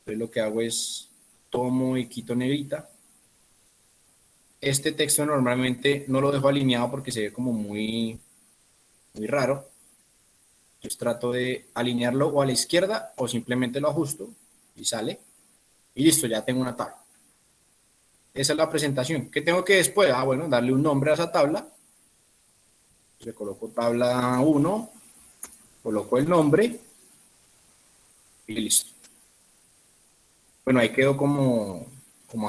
Entonces lo que hago es tomo y quito negrita. Este texto normalmente no lo dejo alineado porque se ve como muy raro. Entonces trato de alinearlo o a la izquierda o simplemente lo ajusto y sale. Y listo, ya tengo una tabla. Esa es la presentación. ¿Qué tengo que después? Bueno, darle un nombre a esa tabla. Le coloco tabla 1, coloco el nombre y listo. Bueno, ahí quedó como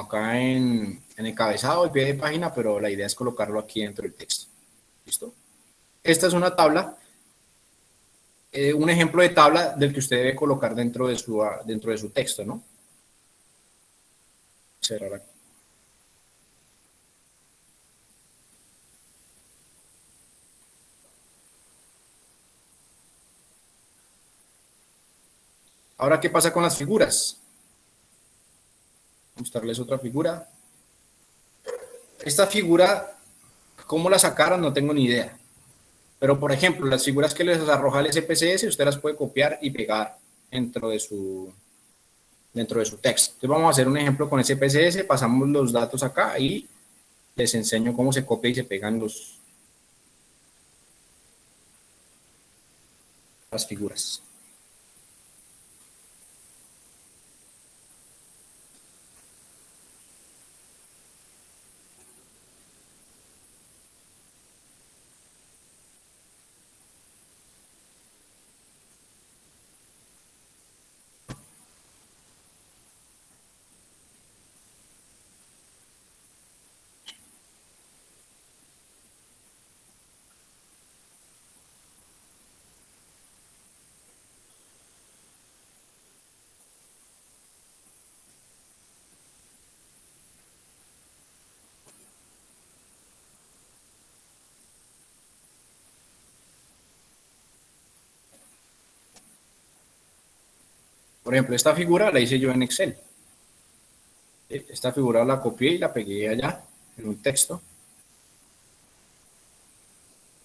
acá en en encabezado y pie de página, pero la idea es colocarlo aquí dentro del texto. ¿Listo? Esta es una tabla, un ejemplo de tabla del que usted debe colocar dentro de su texto, ¿no? Cerrar aquí. Ahora, ¿qué pasa con las figuras? Voy a mostrarles otra figura. Esta figura, ¿cómo la sacaron? No tengo ni idea. Pero, por ejemplo, las figuras que les arroja el SPSS, usted las puede copiar y pegar dentro de su texto. Entonces, vamos a hacer un ejemplo con SPSS, pasamos los datos acá y les enseño cómo se copia y se pegan las figuras. Por ejemplo, esta figura la hice yo en Excel. Esta figura la copié y la pegué allá en un texto.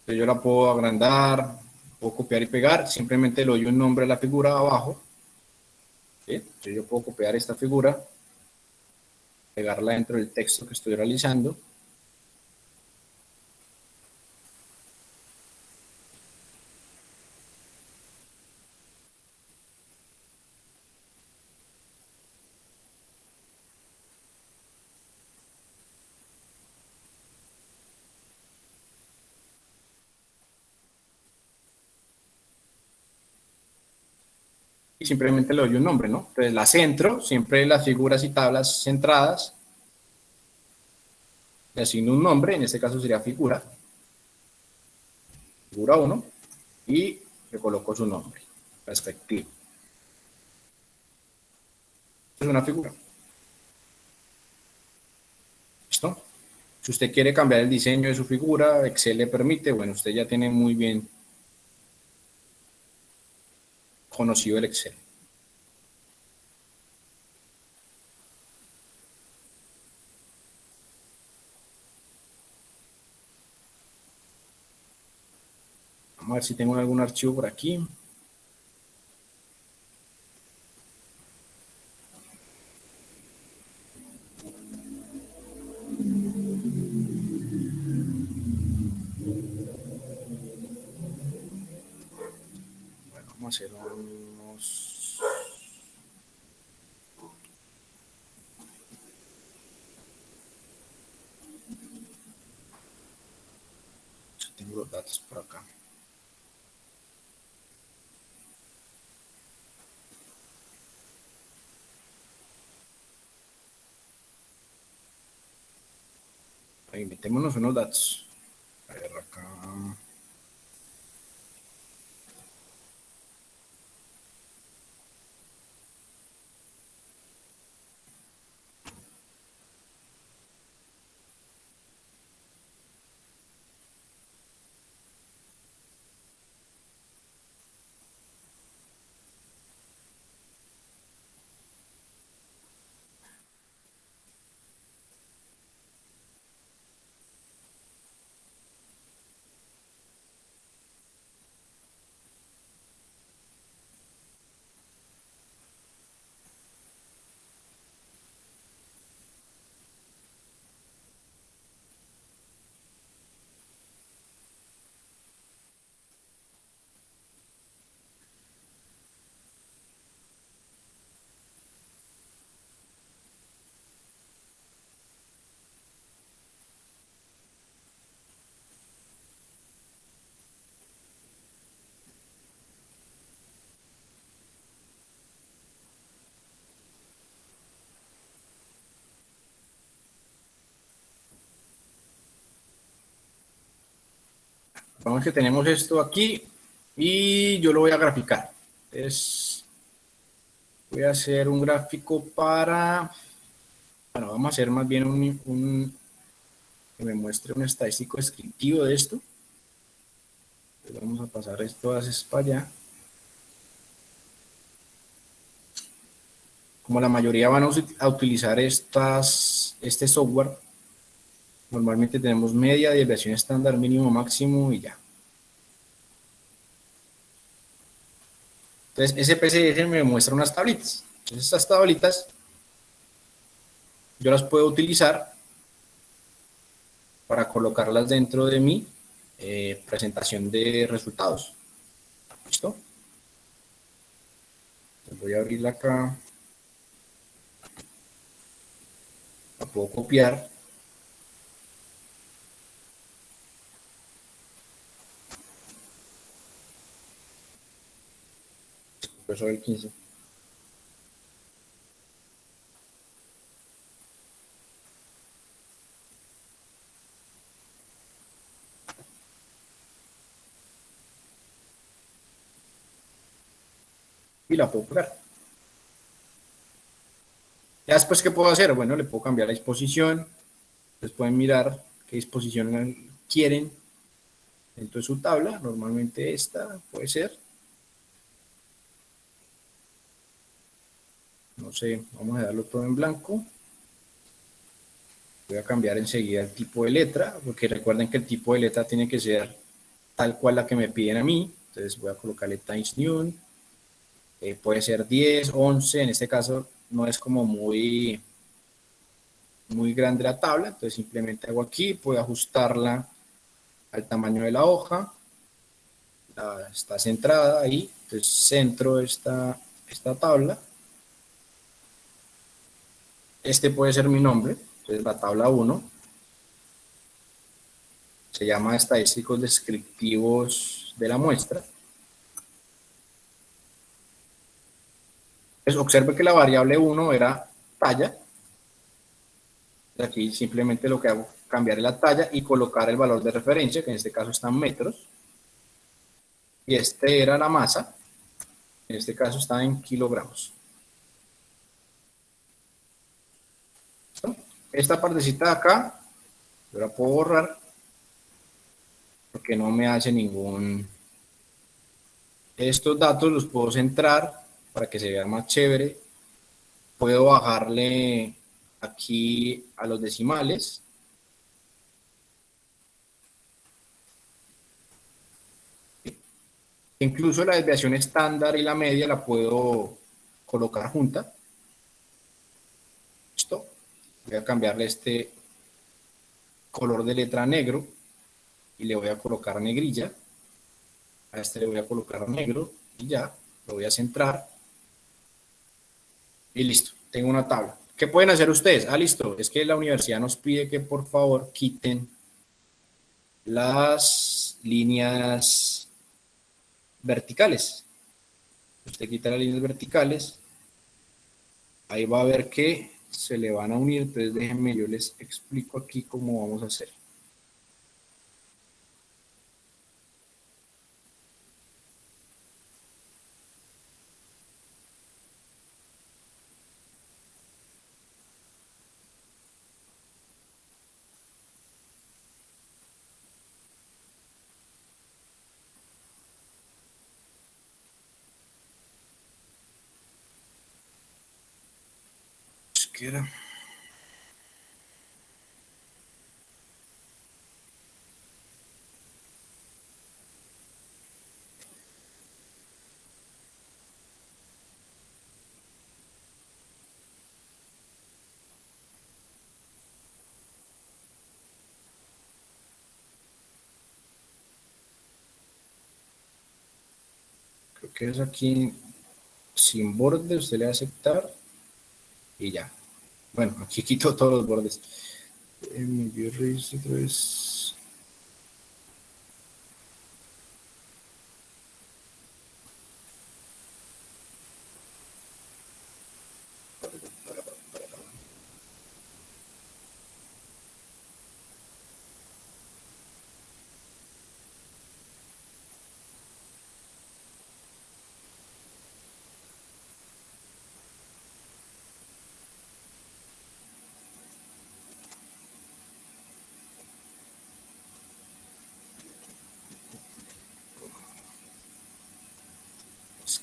Entonces yo la puedo agrandar, puedo copiar y pegar, simplemente le doy un nombre a la figura abajo. ¿Sí? Entonces yo puedo copiar esta figura, pegarla dentro del texto que estoy realizando. Y simplemente le doy un nombre, ¿no? Entonces la centro, siempre las figuras y tablas centradas, le asigno un nombre, en este caso sería figura 1, y le coloco su nombre respectivo. Es una figura. ¿Listo? Si usted quiere cambiar el diseño de su figura, Excel le permite, bueno, usted ya tiene muy bien conocido el Excel. Vamos a ver si tengo algún archivo por aquí. Bueno, vamos a hacer unos... Yo tengo los datos por acá. Inventémonos unos datos. A ver, acá. Vamos que tenemos esto aquí y yo lo voy a graficar. Entonces, voy a hacer un gráfico para, bueno, vamos a hacer más bien que me muestre un estadístico descriptivo de esto. Entonces, vamos a pasar esto a para allá. Como la mayoría van a utilizar este software, normalmente tenemos media, desviación estándar, mínimo, máximo y ya. Entonces, SPSS me muestra unas tablitas. Entonces, estas tablitas yo las puedo utilizar para colocarlas dentro de mi presentación de resultados. ¿Listo? Entonces, voy a abrirla acá. La puedo copiar. Eso el 15. Y la puedo pegar. Ya después, ¿qué puedo hacer? Bueno, le puedo cambiar la disposición. Ustedes pueden mirar qué disposición quieren dentro de su tabla. Normalmente esta puede ser. No sé, vamos a darlo todo en blanco. Voy a cambiar enseguida el tipo de letra, porque recuerden que el tipo de letra tiene que ser tal cual la que me piden a mí. Entonces voy a colocarle Times New. Puede ser 10, 11. En este caso no es como muy grande la tabla. Entonces simplemente hago aquí. Puedo ajustarla al tamaño de la hoja. Está centrada ahí. Entonces centro esta tabla. Este puede ser mi nombre. Entonces la tabla 1 se llama estadísticos descriptivos de la muestra. Entonces observe que la variable 1 era talla. Aquí simplemente lo que hago es cambiar la talla y colocar el valor de referencia, que en este caso está en metros. Y este era la masa, en este caso está en kilogramos. ¿Listo? Esta partecita de acá, yo la puedo borrar, porque no me hace ningún... Estos datos los puedo centrar para que se vea más chévere. Puedo bajarle aquí a los decimales. Incluso la desviación estándar y la media la puedo colocar junta. ¿Listo? Voy a cambiarle este color de letra negro y le voy a colocar negrilla. A este le voy a colocar negro y ya, lo voy a centrar. Y listo, tengo una tabla. ¿Qué pueden hacer ustedes? Ah, listo, es que la universidad nos pide que por favor quiten las líneas verticales. Usted quita las líneas verticales, ahí va a ver que se le van a unir. Entonces déjenme, yo les explico aquí cómo vamos a hacer. ¿Qué era? Creo que es aquí sin borde, usted le va a aceptar y ya. Bueno, aquí quito todos los bordes. Mi view race otra vez.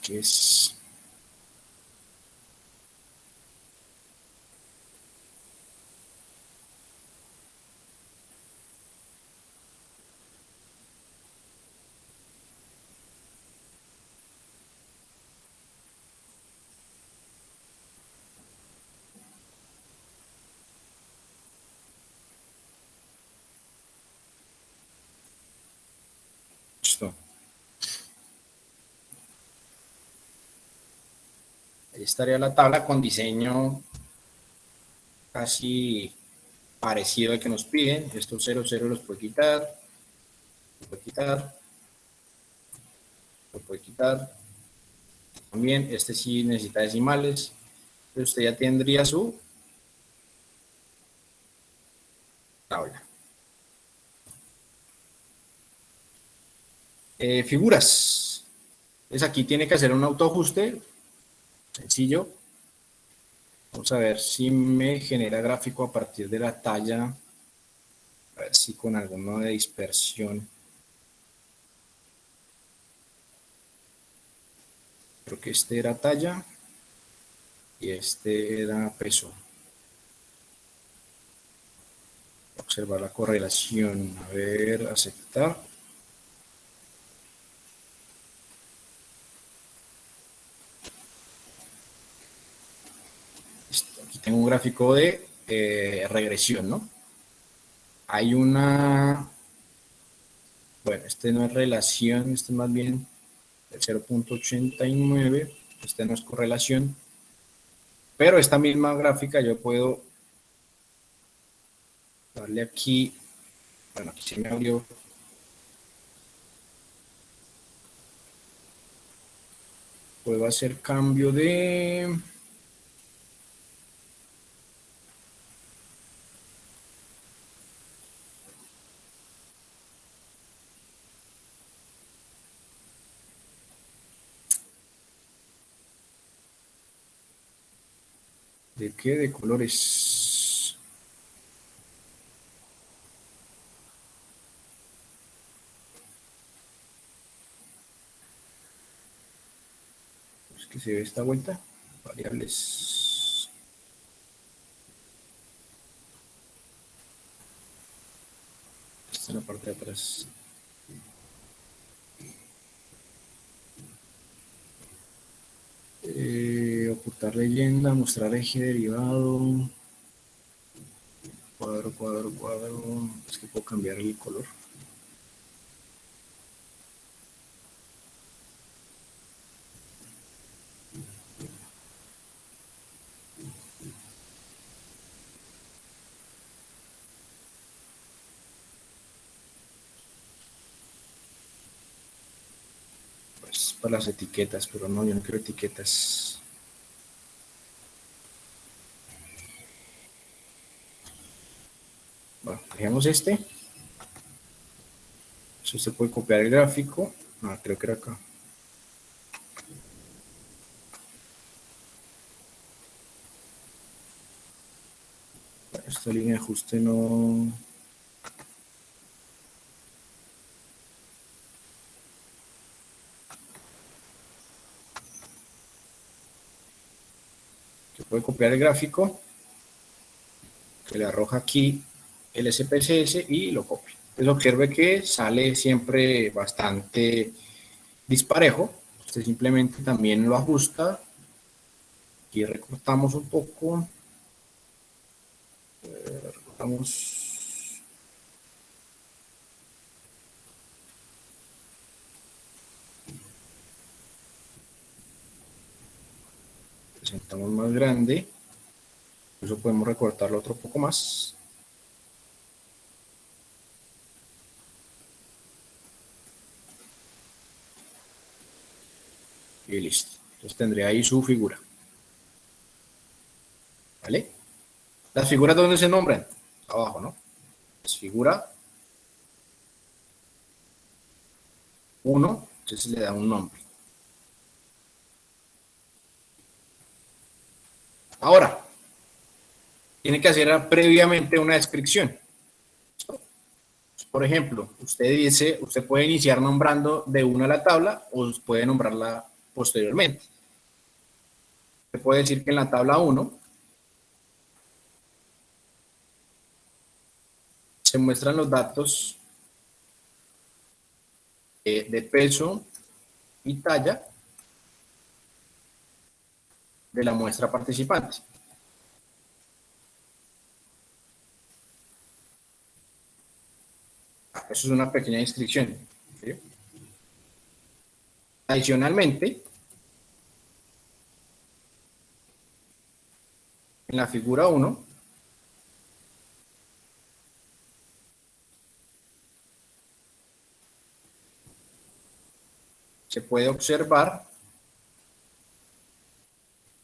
que es... Listo. Ahí estaría la tabla con diseño casi parecido al que nos piden. Estos 0, 0 los puede quitar. Los puede quitar. Lo puede quitar. También este sí necesita decimales. Entonces usted ya tendría su tabla. Figuras. Entonces aquí tiene que hacer un autoajuste sencillo. Vamos a ver si me genera gráfico a partir de la talla. A ver si con alguno de dispersión. Creo que este era talla y este era peso. Observar la correlación. A ver, aceptar. Aquí tengo un gráfico de regresión, ¿no? Hay una... Bueno, este no es relación, este es más bien el 0.89. Este no es correlación. Pero esta misma gráfica yo puedo darle aquí... Bueno, aquí se me abrió. Puedo hacer cambio de... ¿De qué? De colores. Es que se ve esta vuelta. Variables. Esta en la parte de atrás. Ocultar leyenda, mostrar eje derivado, cuadro, cuadro, cuadro. Es que puedo cambiar el color. Pues para las etiquetas, pero no, yo no quiero etiquetas. Bueno, dejemos este. Si usted puede copiar el gráfico. Ah, creo que era acá. Bueno, esta línea de ajuste no... Que puede copiar el gráfico. Que le arroja aquí el SPSS y lo copia. Entonces observe que sale siempre bastante disparejo. Usted simplemente también lo ajusta. Aquí recortamos un poco. Recortamos. Presentamos más grande. Incluso podemos recortarlo otro poco más. Y listo. Entonces tendría ahí su figura. ¿Vale? Las figuras, ¿dónde se nombran? Abajo, ¿no? Es figura 1, entonces le da un nombre. Ahora, tiene que hacer previamente una descripción. Por ejemplo, usted dice, usted puede iniciar nombrando de una a la tabla o puede nombrarla posteriormente. Se puede decir que en la tabla 1 se muestran los datos de peso y talla de la muestra participante. Eso es una pequeña descripción, ¿sí? Adicionalmente, en la figura 1, se puede observar,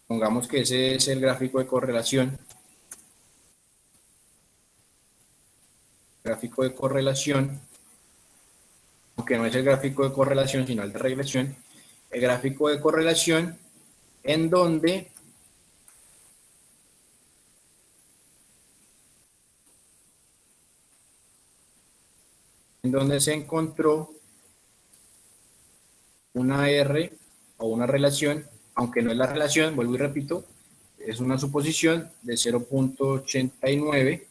pongamos que ese es el gráfico de correlación. Gráfico de correlación, aunque no es el gráfico de correlación, sino el de regresión. El gráfico de correlación en donde se encontró una R o una relación, aunque no es la relación, vuelvo y repito, es una suposición de 0.89,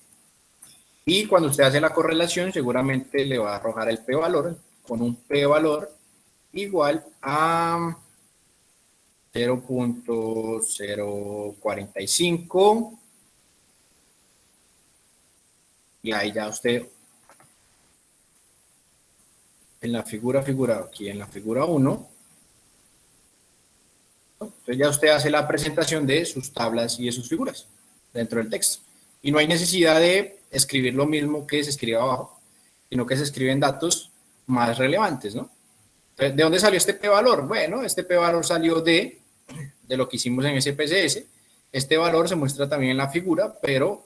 y cuando usted hace la correlación seguramente le va a arrojar el p-valor, con un p-valor igual a 0.045, y ahí ya usted en la figura aquí en la figura 1, entonces ya usted hace la presentación de sus tablas y de sus figuras dentro del texto. Y no hay necesidad de escribir lo mismo que se escribe abajo, sino que se escriben datos más relevantes, ¿no? Entonces, ¿de dónde salió este p-valor? Bueno, este p-valor salió de lo que hicimos en SPSS. Este valor se muestra también en la figura, pero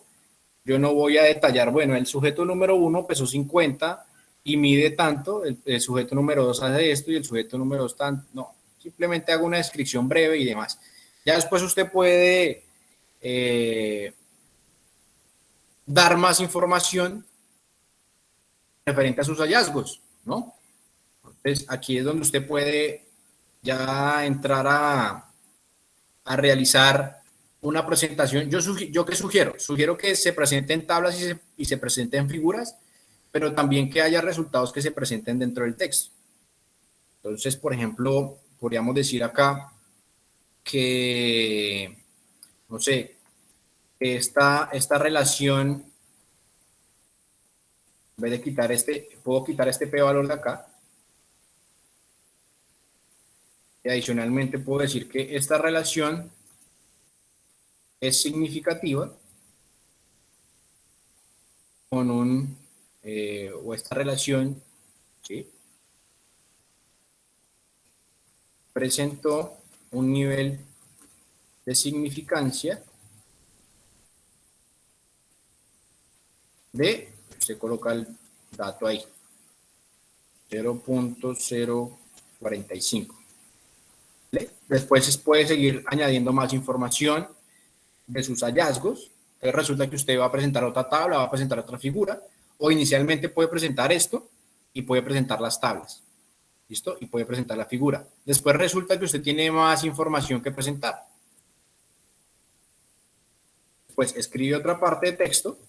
yo no voy a detallar, bueno, el sujeto número 1 pesó 50 y mide tanto, el sujeto número 2 hace esto y el sujeto número 2 tanto, no. Simplemente hago una descripción breve y demás. Ya después usted puede dar más información referente a sus hallazgos, ¿no? Entonces, aquí es donde usted puede ya entrar a realizar una presentación. ¿Yo qué sugiero? Sugiero que se presenten tablas y se presenten figuras, pero también que haya resultados que se presenten dentro del texto. Entonces, por ejemplo, podríamos decir acá que, no sé, esta relación, en vez de quitar puedo quitar este p-valor de acá, y adicionalmente puedo decir que esta relación es significativa con o esta relación, ¿sí?, presentó un nivel de significancia usted coloca el dato ahí, 0.045. Después puede seguir añadiendo más información de sus hallazgos. Entonces resulta que usted va a presentar otra tabla, va a presentar otra figura, o inicialmente puede presentar esto y puede presentar las tablas. ¿Listo? Y puede presentar la figura. Después resulta que usted tiene más información que presentar. Pues escribe otra parte de texto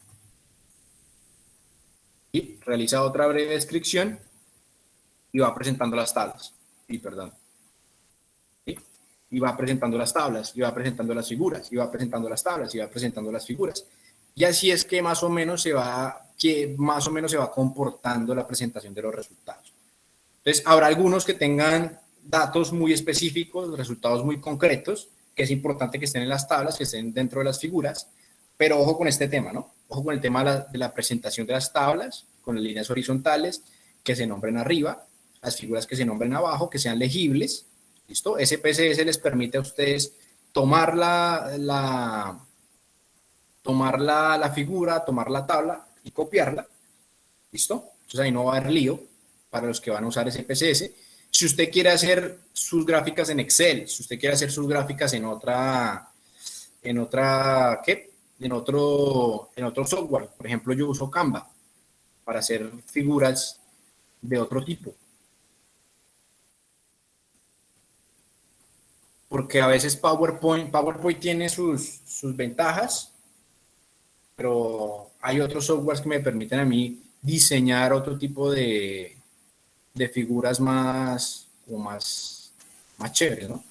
y realiza otra breve descripción y va presentando las tablas. ¿Sí? Y va presentando las tablas, y va presentando las figuras, y va presentando las tablas, y va presentando las figuras. Y así es que más o menos se va comportando la presentación de los resultados. Entonces, habrá algunos que tengan datos muy específicos, resultados muy concretos, que es importante que estén en las tablas, que estén dentro de las figuras, pero ojo con este tema, ¿no? Ojo con el tema de la presentación de las tablas, con las líneas horizontales, que se nombren arriba, las figuras que se nombren abajo, que sean legibles, ¿listo? SPSS les permite a ustedes tomar la figura, tomar la tabla y copiarla, ¿listo? Entonces ahí no va a haber lío para los que van a usar SPSS. Si usted quiere hacer sus gráficas en Excel, si usted quiere hacer sus gráficas en otro software, por ejemplo, yo uso Canva para hacer figuras de otro tipo. porque a veces PowerPoint tiene sus ventajas, pero hay otros softwares que me permiten a mí diseñar otro tipo de figuras más chéveres, ¿no?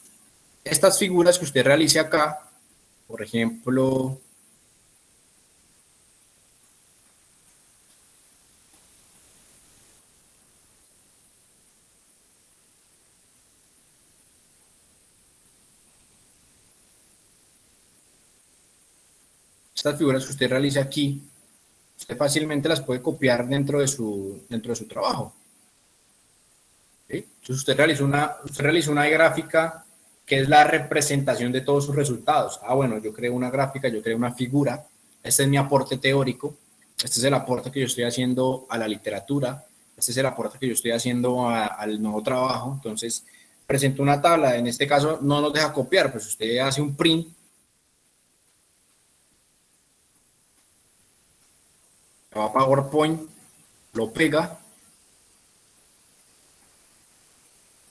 Estas figuras que usted realice acá, por ejemplo, estas figuras que usted realice aquí, usted fácilmente las puede copiar dentro de su trabajo. ¿Sí? Entonces usted realiza una gráfica que es la representación de todos sus resultados. Bueno, yo creo una gráfica, yo creo una figura, este es mi aporte teórico, este es el aporte que yo estoy haciendo a la literatura, este es el aporte que yo estoy haciendo al nuevo trabajo. Entonces presento una tabla, en este caso no nos deja copiar, pues usted hace un print, va a PowerPoint, lo pega,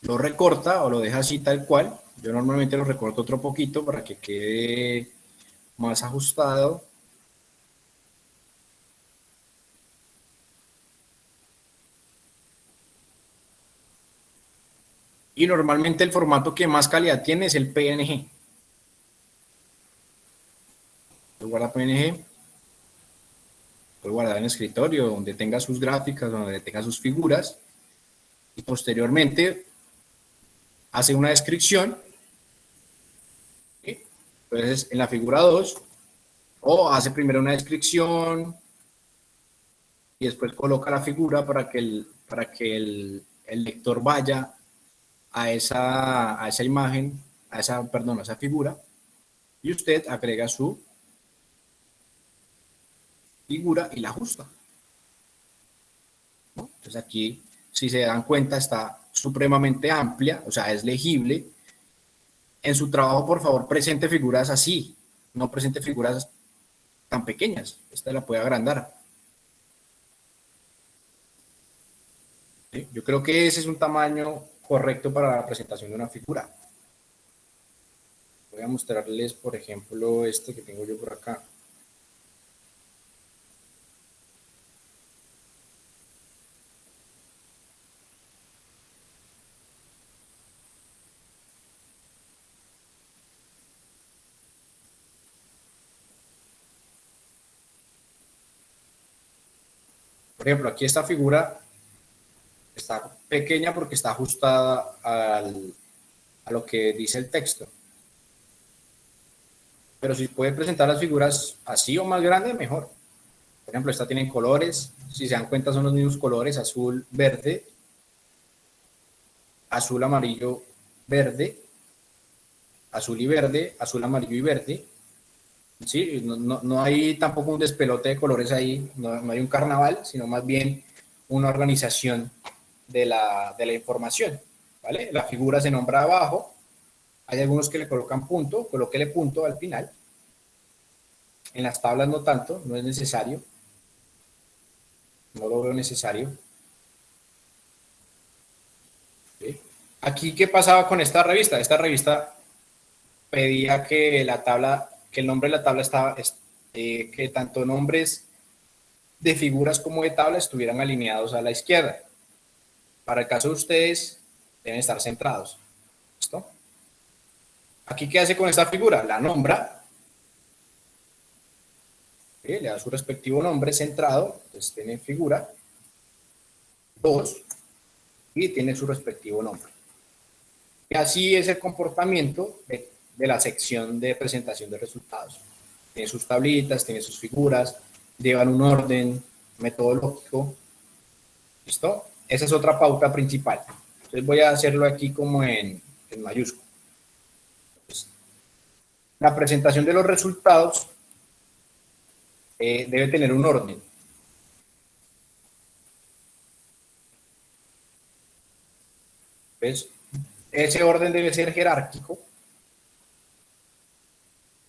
lo recorta o lo deja así tal cual. Yo normalmente lo recorto otro poquito para que quede más ajustado. Y normalmente el formato que más calidad tiene es el PNG. Lo guarda PNG. Puede guardar en el escritorio donde tenga sus gráficas, donde tenga sus figuras, y posteriormente hace una descripción. ¿Sí? Entonces en la figura 2, o hace primero una descripción y después coloca la figura para que el lector vaya a esa imagen, a esa figura, y usted agrega su figura y la ajusta, ¿no? Entonces aquí, si se dan cuenta, está supremamente amplia, o sea, es legible. En su trabajo, por favor, presente figuras así, no presente figuras tan pequeñas. Esta la puede agrandar. ¿Sí? Yo creo que ese es un tamaño correcto para la presentación de una figura. Voy a mostrarles, por ejemplo, este que tengo yo por acá. Por ejemplo, aquí esta figura está pequeña porque está ajustada a lo que dice el texto. Pero si puede presentar las figuras así o más grandes, mejor. Por ejemplo, esta tiene colores. Si se dan cuenta, son los mismos colores: azul, verde, azul, amarillo, verde, azul y verde, azul, amarillo y verde. Sí, no hay tampoco un despelote de colores ahí, no hay un carnaval, sino más bien una organización de la información, ¿vale? La figura se nombra abajo, hay algunos que le colocan punto, colóquele punto al final. En las tablas no tanto, no es necesario, no lo veo necesario. ¿Sí? Aquí, ¿qué pasaba con esta revista? Esta revista pedía que el nombre de la tabla estaba, que tanto nombres de figuras como de tabla estuvieran alineados a la izquierda. Para el caso de ustedes, deben estar centrados. ¿Listo? Aquí, ¿qué hace con esta figura? La nombra, ¿sí? Le da su respectivo nombre centrado, entonces tiene figura 2 y tiene su respectivo nombre. Y así es el comportamiento de la sección de presentación de resultados. Tiene sus tablitas, tiene sus figuras, llevan un orden metodológico. ¿Listo? Esa es otra pauta principal. Entonces voy a hacerlo aquí como en mayúscula. Entonces, la presentación de los resultados debe tener un orden. ¿Ves? Ese orden debe ser jerárquico.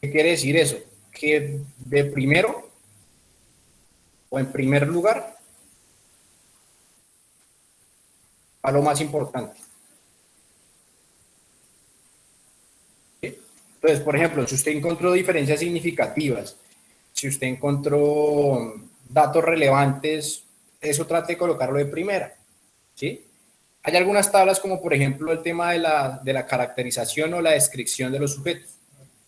¿Qué quiere decir eso? Que de primero o en primer lugar a lo más importante. Entonces, por ejemplo, si usted encontró diferencias significativas, si usted encontró datos relevantes, eso trate de colocarlo de primera, ¿sí? Hay algunas tablas como por ejemplo el tema de la caracterización o la descripción de los sujetos.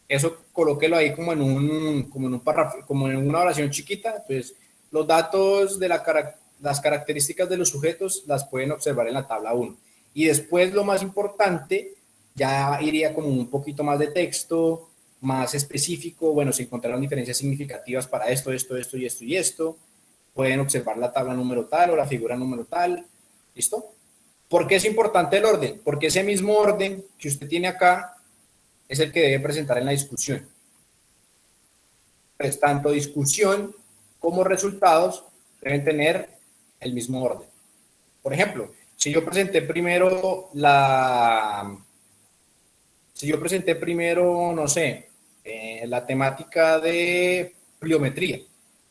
Eso colóquelo ahí como en un párrafo, como en una oración chiquita. Entonces, los datos de las características de los sujetos las pueden observar en la tabla 1. Y después lo más importante, ya iría como un poquito más de texto, más específico. Bueno, se encontraron diferencias significativas para esto, esto, esto y esto y esto. Pueden observar la tabla número tal o la figura número tal. ¿Listo? ¿Por qué es importante el orden? Porque ese mismo orden que usted tiene acá es el que debe presentar en la discusión. Pues tanto discusión como resultados deben tener el mismo orden. Por ejemplo, si yo presenté primero no sé, la temática de pliometría,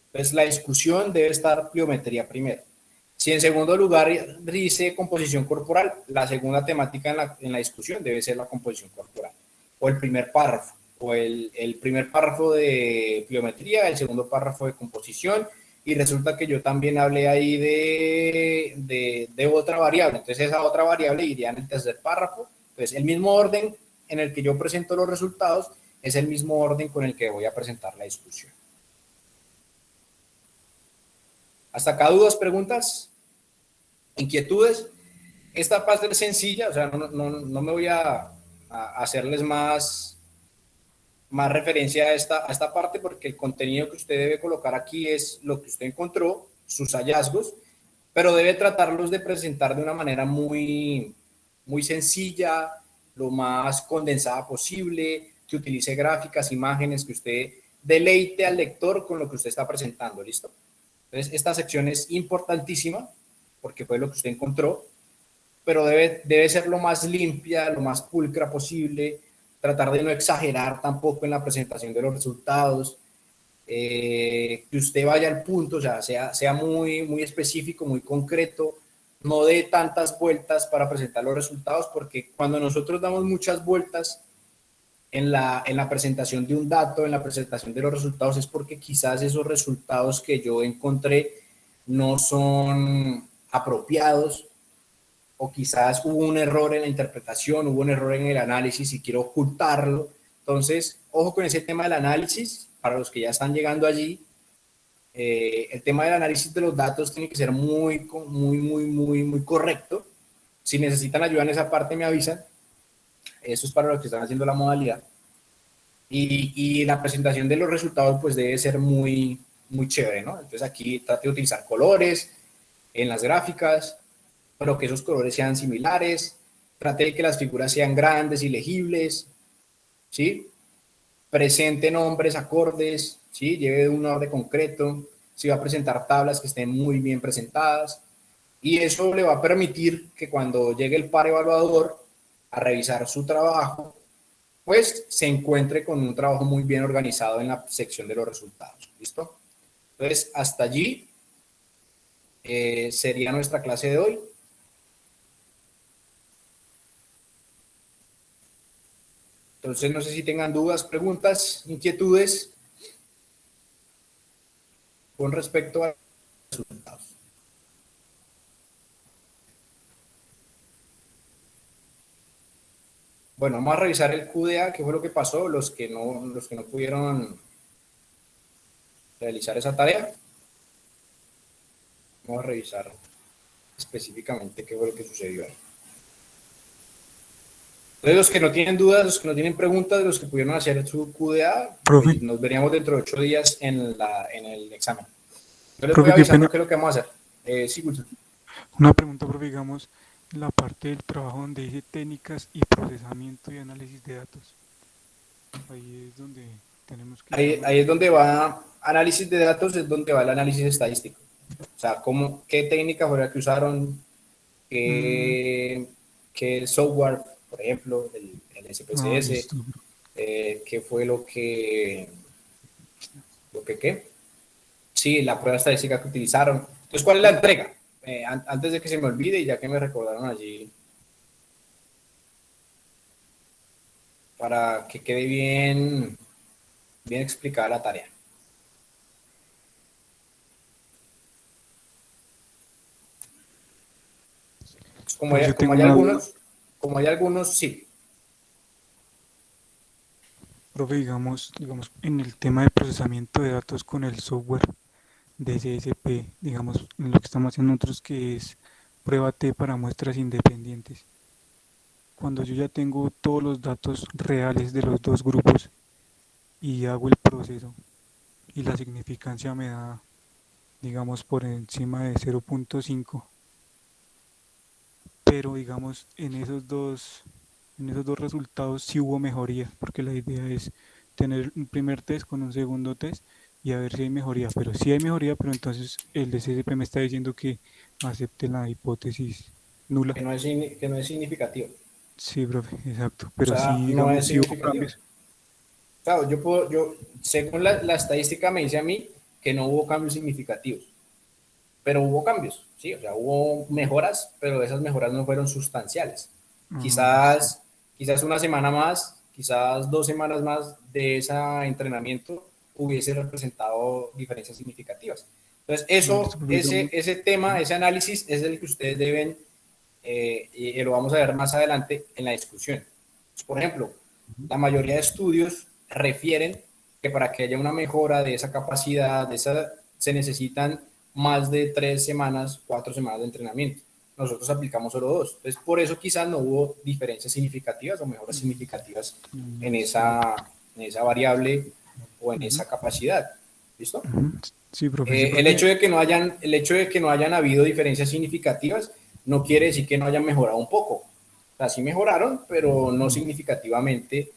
entonces la discusión debe estar pliometría primero. Si en segundo lugar dice composición corporal, la segunda temática en la discusión debe ser la composición corporal. O el primer párrafo, o el primer párrafo de pliometría, el segundo párrafo de composición, y resulta que yo también hablé ahí de otra variable. Entonces esa otra variable iría en el tercer párrafo. Entonces el mismo orden en el que yo presento los resultados es el mismo orden con el que voy a presentar la discusión. ¿Hasta acá dudas, preguntas? ¿Inquietudes? Esta parte es sencilla, o sea, no me voy a hacerles más referencia a esta parte, porque el contenido que usted debe colocar aquí es lo que usted encontró, sus hallazgos, pero debe tratarlos de presentar de una manera muy sencilla, lo más condensada posible, que utilice gráficas, imágenes, que usted deleite al lector con lo que usted está presentando, ¿listo? Entonces, esta sección es importantísima, porque fue lo que usted encontró, pero debe ser lo más limpia, lo más pulcra posible, tratar de no exagerar tampoco en la presentación de los resultados, que usted vaya al punto, o sea, sea muy específico, muy concreto, no dé tantas vueltas para presentar los resultados, porque cuando nosotros damos muchas vueltas en la presentación de un dato, en la presentación de los resultados, es porque quizás esos resultados que yo encontré no son apropiados, o quizás hubo un error en la interpretación, hubo un error en el análisis y quiero ocultarlo. Entonces, ojo con ese tema del análisis, para los que ya están llegando allí. El tema del análisis de los datos tiene que ser muy correcto. Si necesitan ayuda en esa parte, me avisan. Eso es para los que están haciendo la modalidad. Y la presentación de los resultados pues debe ser muy chévere, ¿no? Entonces aquí trate de utilizar colores en las gráficas, pero que esos colores sean similares. Trate de que las figuras sean grandes y legibles, ¿sí? Presente nombres, acordes, ¿sí? Lleve un orden concreto. Si va a presentar tablas, que estén muy bien presentadas. Y eso le va a permitir que cuando llegue el par evaluador a revisar su trabajo, pues se encuentre con un trabajo muy bien organizado en la sección de los resultados. ¿Listo? Entonces, hasta allí sería nuestra clase de hoy. Entonces, no sé si tengan dudas, preguntas, inquietudes con respecto a los resultados. Bueno, vamos a revisar el QDA, qué fue lo que pasó, los que no pudieron realizar esa tarea. Vamos a revisar específicamente qué fue lo que sucedió ahí. Entonces, los que no tienen dudas, los que no tienen preguntas, los que pudieron hacer su QDA, Profe. nos veríamos dentro de 8 días en el examen. Yo les Profe, voy qué avisando pena. qué es lo que vamos a hacer. Sí, Wilson. Una pregunta, profe, digamos, la parte del trabajo donde dice técnicas y procesamiento y análisis de datos. Ahí es donde tenemos que... Ahí es donde va análisis de datos, es donde va el análisis estadístico. O sea, qué técnica fue la que usaron, qué software, por ejemplo, el SPSS, listo. qué fue lo que ¿qué? Sí, la prueba estadística que utilizaron. Entonces, ¿cuál es la entrega? Antes de que se me olvide, y ya que me recordaron allí, para que quede bien, bien explicada la tarea. Como Pues hay, yo como tengo hay una algunos, como hay algunos, sí. profe, digamos, en el tema de procesamiento de datos con el software de CSP, digamos, en lo que estamos haciendo nosotros, que es prueba T para muestras independientes. Cuando yo ya tengo todos los datos reales de los dos grupos y hago el proceso y la significancia me da, digamos, por encima de 0.5, pero digamos, en esos dos resultados sí hubo mejoría, porque la idea es tener un primer test con un segundo test y a ver si hay mejoría, pero sí hay mejoría, pero entonces el de CSP me está diciendo que acepte la hipótesis nula. Que no es significativo. Sí, profe, exacto, O pero sea, sí, no digamos, es sí hubo significativo. cambios. Claro, según la estadística me dice a mí que no hubo cambios significativos, pero hubo cambios, sí, o sea, hubo mejoras, pero esas mejoras no fueron sustanciales. Listo. Quizás una semana más, quizás 2 semanas más de ese entrenamiento hubiese representado diferencias significativas. Entonces, Listo, profe, digamos. ese tema, ese análisis es el que ustedes deben, y lo vamos a ver más adelante en la discusión. Por ejemplo, la mayoría de estudios refieren que para que haya una mejora de esa capacidad, se necesitan más de 3 semanas, 4 semanas de entrenamiento. Nosotros aplicamos solo 2. Entonces, por eso quizás no hubo diferencias significativas o mejoras significativas en esa variable o en esa capacidad. ¿Listo? Sí, profe, sí, porque El hecho de que no hayan habido diferencias significativas no quiere decir que no hayan mejorado un poco. O sea, sí mejoraron, pero no significativamente.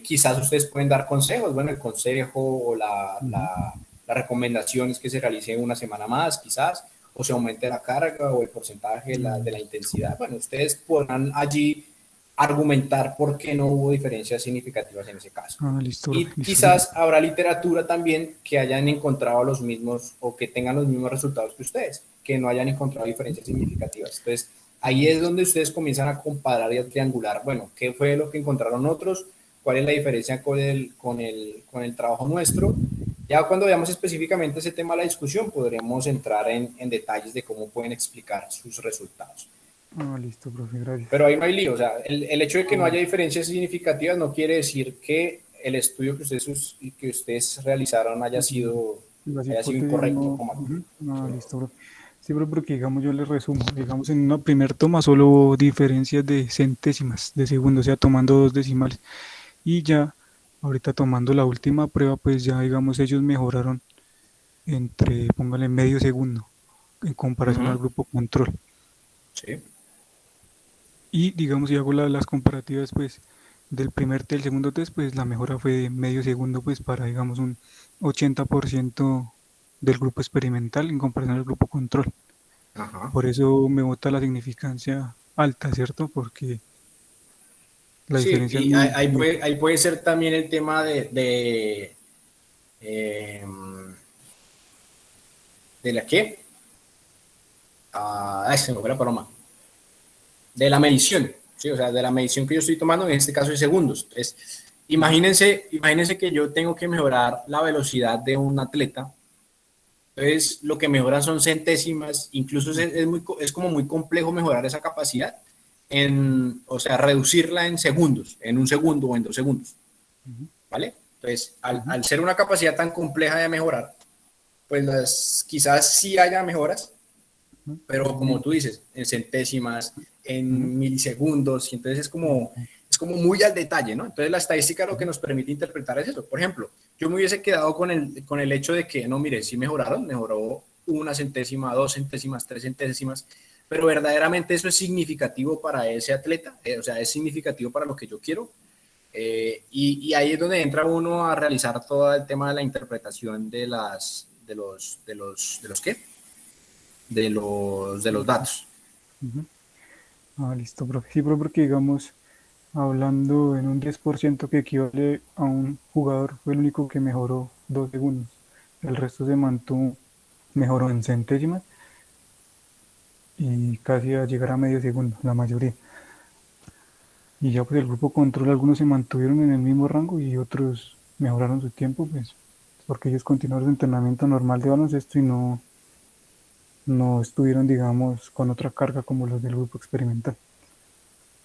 Quizás ustedes pueden dar consejos. Bueno, el consejo o la recomendación es que se realice una semana más, quizás, o se aumente la carga o el porcentaje de la intensidad. Bueno, ustedes podrán allí argumentar por qué no hubo diferencias significativas en ese caso. listo, Y profe, listo. quizás habrá literatura también que hayan encontrado los mismos o que tengan los mismos resultados que ustedes, que no hayan encontrado diferencias significativas. Entonces, ahí es donde ustedes comienzan a comparar y a triangular, bueno, ¿qué fue lo que encontraron otros? ¿Cuál es la diferencia con el trabajo nuestro? Ya cuando veamos específicamente ese tema de la discusión, podremos entrar en detalles de cómo pueden explicar sus resultados. Listo, profe, gracias. Pero ahí no hay lío, o sea, el hecho de que no haya diferencias significativas no quiere decir que el estudio que ustedes realizaron haya sido incorrecto. Listo, profe. Sí, pero porque digamos yo les resumo, digamos en una primer toma solo hubo diferencias de centésimas de segundo, o sea, tomando 2 decimales. Y ya, ahorita tomando la última prueba, pues ya digamos ellos mejoraron entre, póngale, medio segundo en comparación al grupo control. Sí. Y digamos, si hago las comparativas, pues del primer test, del segundo test, pues la mejora fue de medio segundo, pues para, digamos, un 80% del grupo experimental en comparación al grupo control. Ajá. Por eso me bota la significancia alta, ¿cierto? Porque la diferencia y es muy... ahí puede ser también el tema de la qué. Se me fue la paloma. De la medición, ¿sí? O sea, de la medición que yo estoy tomando, en este caso de segundos. Entonces, imagínense que yo tengo que mejorar la velocidad de un atleta. Entonces, lo que mejora son centésimas, incluso es como muy complejo mejorar esa capacidad, o sea, reducirla en segundos, en 1 segundo o en 2 segundos, ¿vale? Entonces, al ser una capacidad tan compleja de mejorar, pues quizás sí haya mejoras, pero como tú dices, en centésimas, en milisegundos, y entonces es como muy al detalle, ¿no? Entonces la estadística lo que nos permite interpretar es eso. Por ejemplo, yo me hubiese quedado con el hecho de que, no, mire, sí mejoró 1 centésima, 2 centésimas, 3 centésimas, pero verdaderamente eso es significativo para ese atleta, o sea, es significativo para lo que yo quiero. Y ahí es donde entra uno a realizar todo el tema de la interpretación de los datos. Listo, profe. Sí, pero porque digamos, hablando en un 10% que equivale a un jugador, fue el único que mejoró 2 segundos. El resto se mantuvo, mejoró en centésimas y casi a llegar a medio segundo, la mayoría. y ya pues el grupo control, algunos se mantuvieron en el mismo rango y otros mejoraron su tiempo, pues porque ellos continuaron su entrenamiento normal de baloncesto y no estuvieron, digamos, con otra carga como los del grupo experimental.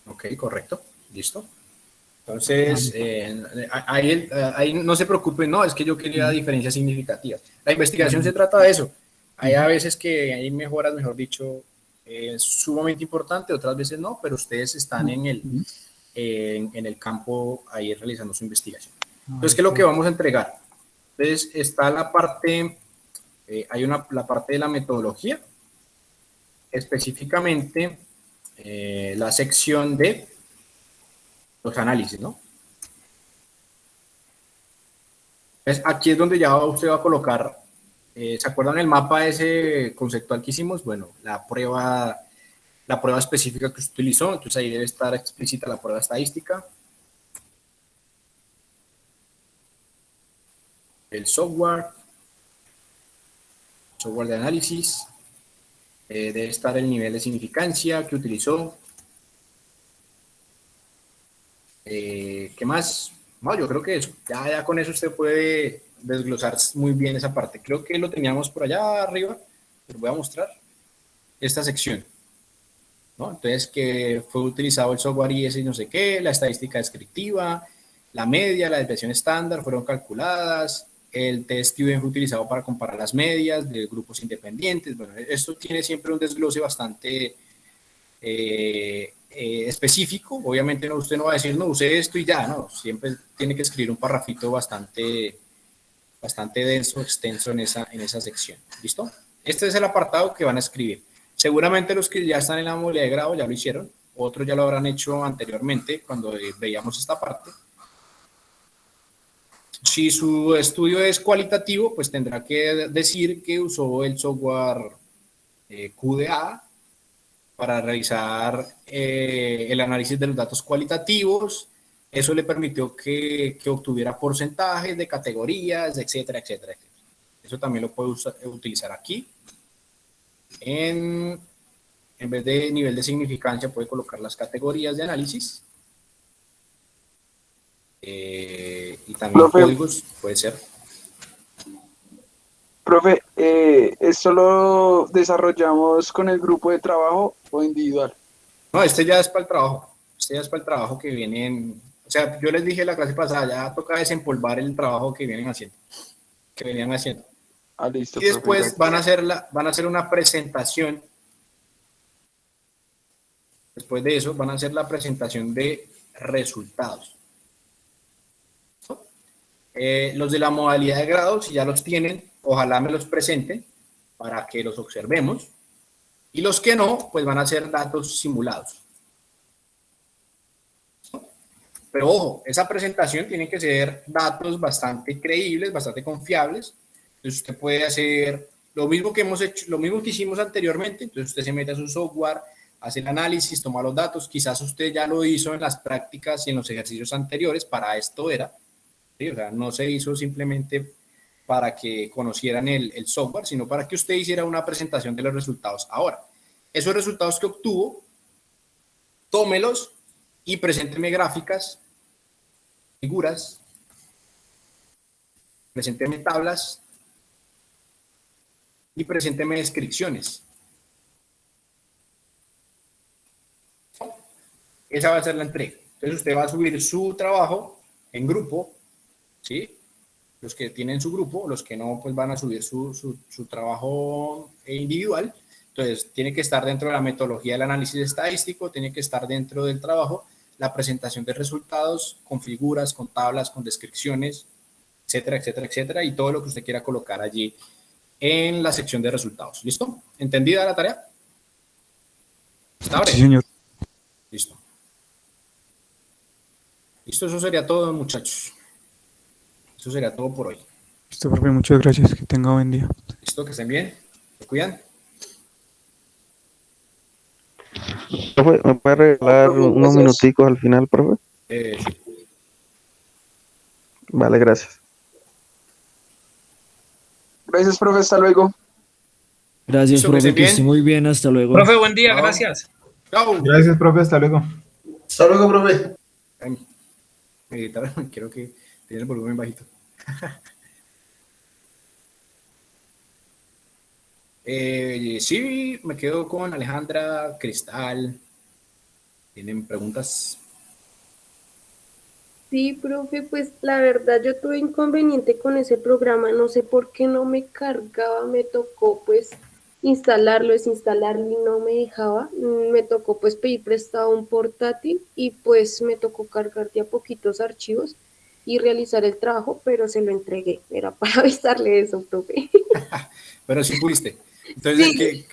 Ok, correcto, listo. Entonces, ahí no se preocupen, no, es que yo quería diferencias significativas. La investigación se trata de eso. Hay a veces que hay mejoras, mejor dicho, sumamente importante, otras veces no, pero ustedes están en el campo ahí realizando su investigación. Entonces, ¿qué es lo que vamos a entregar? Entonces, está la parte, la parte de la metodología, específicamente la sección de los análisis, ¿no? Entonces, aquí es donde ya usted va a colocar, ¿se acuerdan el mapa ese conceptual que hicimos? Bueno, la prueba específica que usted utilizó, entonces ahí debe estar explícita la prueba estadística. El software de análisis, debe estar el nivel de significancia que utilizó. ¿Qué más? No, yo creo que eso, ya con eso usted puede desglosar muy bien esa parte. Creo que lo teníamos por allá arriba, les voy a mostrar esta sección, ¿no? Entonces, que fue utilizado el software IS y no sé qué, la estadística descriptiva, la media, la desviación estándar fueron calculadas, el test UM fue utilizado para comparar las medias de grupos independientes. Bueno, esto tiene siempre un desglose bastante específico. Obviamente usted no va a decir, no, use esto y ya, no, siempre tiene que escribir un parrafito bastante denso, extenso en esa sección. ¿Listo? Este es el apartado que van a escribir. Seguramente los que ya están en la modalidad de grado ya lo hicieron, otros ya lo habrán hecho anteriormente cuando veíamos esta parte. Si su estudio es cualitativo, pues tendrá que decir que usó el software QDA para realizar el análisis de los datos cualitativos. Eso le permitió que obtuviera porcentajes de categorías, etcétera, etcétera, etcétera. Eso también lo puede utilizar aquí. En vez de nivel de significancia, puede colocar las categorías de análisis. Y también Profe, códigos, puede ser. Profe, ¿esto lo desarrollamos con el grupo de trabajo o individual? No, este ya es para el trabajo. Este ya es para el trabajo que vienen. O sea, yo les dije la clase pasada, ya toca desempolvar el trabajo que venían haciendo. Listo, Y después profe, van a hacer una presentación. Después de eso, van a hacer la presentación de resultados. Los de la modalidad de grado, si ya los tienen, ojalá me los presenten para que los observemos. Y los que no, pues van a ser datos simulados. Pero ojo, esa presentación tiene que ser datos bastante creíbles, bastante confiables. Entonces usted puede hacer lo mismo que hemos hecho, lo mismo que hicimos anteriormente. Entonces usted se mete a su software, hace el análisis, toma los datos. Quizás usted ya lo hizo en las prácticas y en los ejercicios anteriores, para esto era. ¿Sí? O sea, no se hizo simplemente para que conocieran el software, sino para que usted hiciera una presentación de los resultados. Ahora, esos resultados que obtuvo, tómelos y presénteme gráficas, figuras, presénteme tablas y presénteme descripciones. Esa va a ser la entrega. Entonces usted va a subir su trabajo en grupo, ¿sí? Los que tienen su grupo, los que no, pues van a subir su trabajo individual. Entonces, tiene que estar dentro de la metodología del análisis estadístico, tiene que estar dentro del trabajo, la presentación de resultados, con figuras, con tablas, con descripciones, etcétera, etcétera, etcétera, y todo lo que usted quiera colocar allí en la sección de resultados. ¿Listo? ¿Entendida la tarea? ¿Está breve? Sí, señor. Listo. Listo, eso sería todo, muchachos. Eso sería todo por hoy. Listo, profe, muchas gracias. Que tenga buen día. Listo, que estén bien. ¿Se cuidan? Profe, ¿me puede regalar unos minuticos al final, profe? Sí. Vale, gracias. Gracias, profe, hasta luego. Gracias, Listo, que profe, estén que bien. esté muy bien. Hasta luego. Profe, buen día, Chao. gracias. Chao. Gracias, profe, hasta luego. Hasta luego, profe. Ay, quiero que tiene el volumen bajito. Sí, me quedo con Alejandra, Cristal. ¿Tienen preguntas? Sí, profe, pues la verdad yo tuve inconveniente con ese programa, no sé por qué no me cargaba, me tocó pues instalarlo, desinstalarlo y no me dejaba, me tocó pues pedir prestado un portátil y pues me tocó cargar de a poquitos archivos y realizar el trabajo, pero se lo entregué, era para avisarle eso, profe. Pero sí pudiste. Entonces,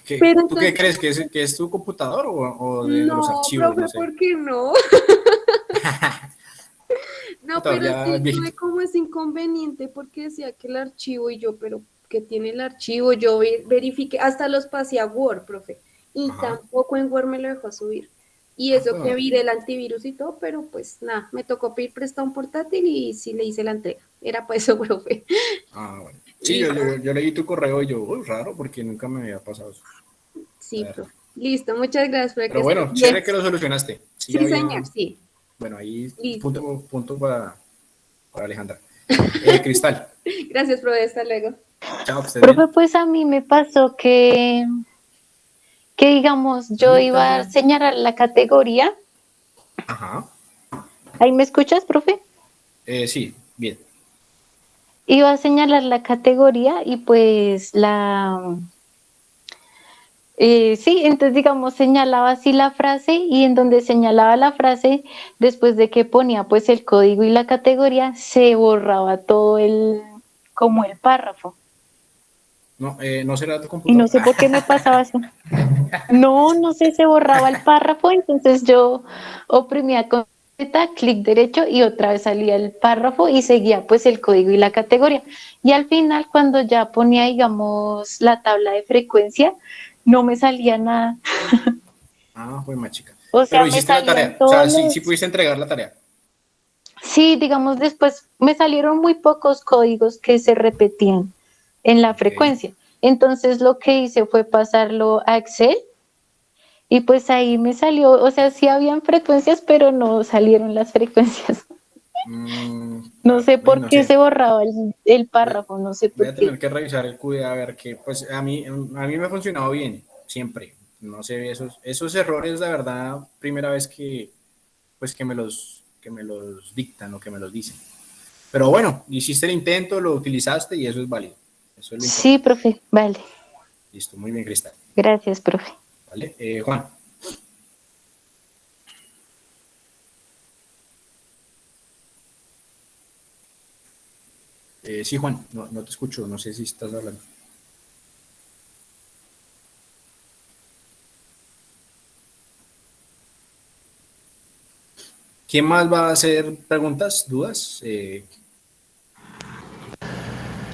Sí, pero ¿tú qué entonces, crees? ¿Que es tu computador o de los no, archivos? profe, No sé. ¿por qué no? No, pero Todavía sí tuve viejito. como ese inconveniente porque decía que el archivo y yo, pero ¿qué tiene el archivo? Yo verifiqué, hasta los pasé a Word, profe, y Ajá. tampoco en Word me lo dejó subir. Y Ah, eso que bueno. viré el antivirus y todo, pero pues nada, me tocó pedir prestado un portátil y sí le hice la entrega. Era para eso, profe. Ah, bueno. Sí, Listo, yo leí tu correo y yo, uy, raro, porque nunca me había pasado eso. sí, La verdad. profe. Listo, muchas gracias, profe, que Pero estés bueno, bien. chévere que lo solucionaste. Sí, Sí, había. señor, sí. Bueno, ahí Listo. punto para Alejandra. Cristal, Gracias, profe, hasta luego. chao, que estés Profe, bien. pues a mí me pasó que digamos, yo iba a Permítame. señalar la categoría. Ajá. ¿Ahí me escuchas, profe? Sí, bien. Iba a señalar la categoría y pues sí, entonces digamos, señalaba así la frase y en donde señalaba la frase, después de que ponía pues el código y la categoría, se borraba todo como el párrafo. No, no será tu Y no computador. sé por qué me pasaba eso. No, no sé, se borraba el párrafo, entonces yo oprimía con Z, clic derecho y otra vez salía el párrafo y seguía pues el código y la categoría. Y al final cuando ya ponía, digamos, la tabla de frecuencia, no me salía nada. Ah, fue más chica. O sea, Pero me hiciste la salían tarea. O todos sea, sí los... pudiste entregar la tarea. Sí, digamos, después me salieron muy pocos códigos que se repetían en la Ok. frecuencia. Entonces lo que hice fue pasarlo a Excel. Y pues ahí me salió, o sea, sí habían frecuencias, pero no salieron las frecuencias. No Claro, sé por no qué sé. se borraba el Voy, párrafo, no sé voy por a qué. tener que revisar el QD a ver qué. Pues a mí me ha funcionado bien, siempre. No sé, esos errores, la verdad, primera vez pues que me los dictan o que me los dicen. Pero bueno, hiciste el intento, lo utilizaste y eso es válido. Eso es lo Sí, importante. profe, vale. Listo, muy bien, Cristal. Gracias, profe. ¿Vale? Juan. Sí, Juan, no te escucho, no sé si estás hablando. ¿Quién más va a hacer preguntas, dudas?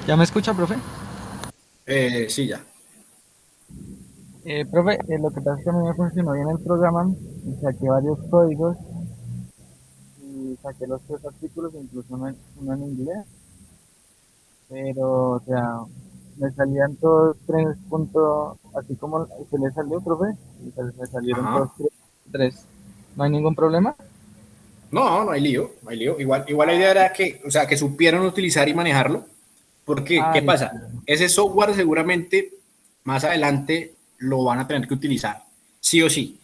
¿Ya me escucha, profe? Sí, ya. Profe, lo que pasa es que a mí me funcionó bien el programa y saqué varios códigos y saqué los tres artículos, incluso uno en inglés, pero, o sea, me salían todos tres puntos, así como se le salió, profe, y pues me salieron todos Ajá. tres. ¿No hay ningún problema? No, no hay lío, no hay lío. Igual la idea era que, o sea, que supieran utilizar y manejarlo. Porque, Ah, ¿qué listo. pasa? Ese software seguramente más adelante lo van a tener que utilizar, sí o sí.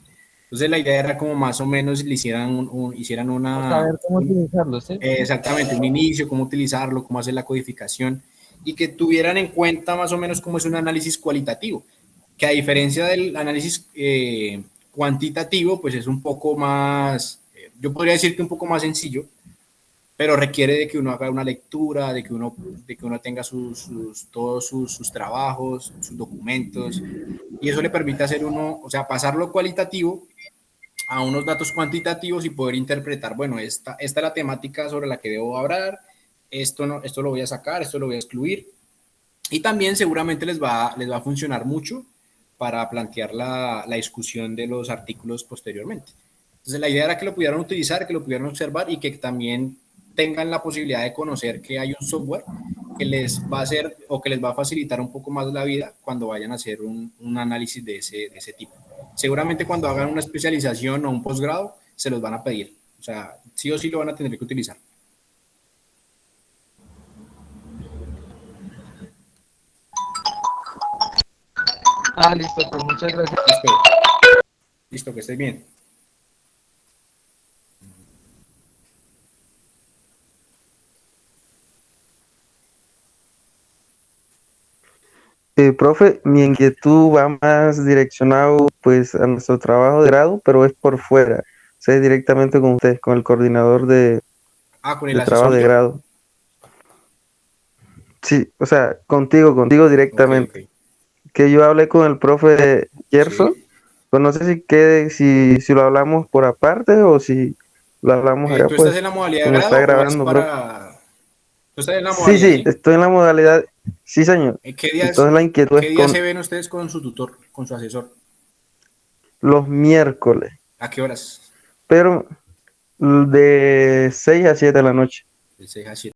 Entonces la idea era como más o menos le hicieran, hicieran O saber cómo utilizarlo, ¿sí? exactamente un inicio, cómo utilizarlo, cómo hacer la codificación y que tuvieran en cuenta más o menos cómo es un análisis cualitativo, que a diferencia del análisis cuantitativo, pues es un poco más, yo podría decir que un poco más sencillo, pero requiere de que uno haga una lectura, de que uno tenga todos sus trabajos, sus documentos, y eso le permite hacer uno, o sea, pasar lo cualitativo a unos datos cuantitativos y poder interpretar, bueno, esta es la temática sobre la que debo hablar, esto, no, esto lo voy a sacar, esto lo voy a excluir, y también seguramente les va a funcionar mucho para plantear la discusión de los artículos posteriormente. Entonces la idea era que lo pudieran utilizar, que lo pudieran observar y que también tengan la posibilidad de conocer que hay un software que les va a hacer o que les va a facilitar un poco más la vida cuando vayan a hacer un análisis de ese tipo. Seguramente cuando hagan una especialización o un posgrado se los van a pedir. O sea, sí o sí lo van a tener que utilizar. Listo, pues muchas gracias. Listo, que estés bien. Profe, mi inquietud va más direccionado pues a nuestro trabajo de grado, pero es por fuera, o sea, es directamente con ustedes, con el coordinador Con el de trabajo asesor de yo. grado. Sí, o sea, contigo directamente. Ok. Que yo hablé con el profe Gerson, Sí. pues no sé si lo hablamos por aparte o si lo hablamos acá, ¿Tú estás pues en la modalidad de me está grado o es grabando, profe. para...? Tú estás en la Sí, modalidad, sí, ¿sí? estoy en la modalidad, sí, señor. ¿Qué días, Entonces la inquietud es qué días con se ven ustedes con su tutor, con su asesor? los miércoles, ¿A qué horas? pero de 6 a 7 de la noche. De 6 a 7.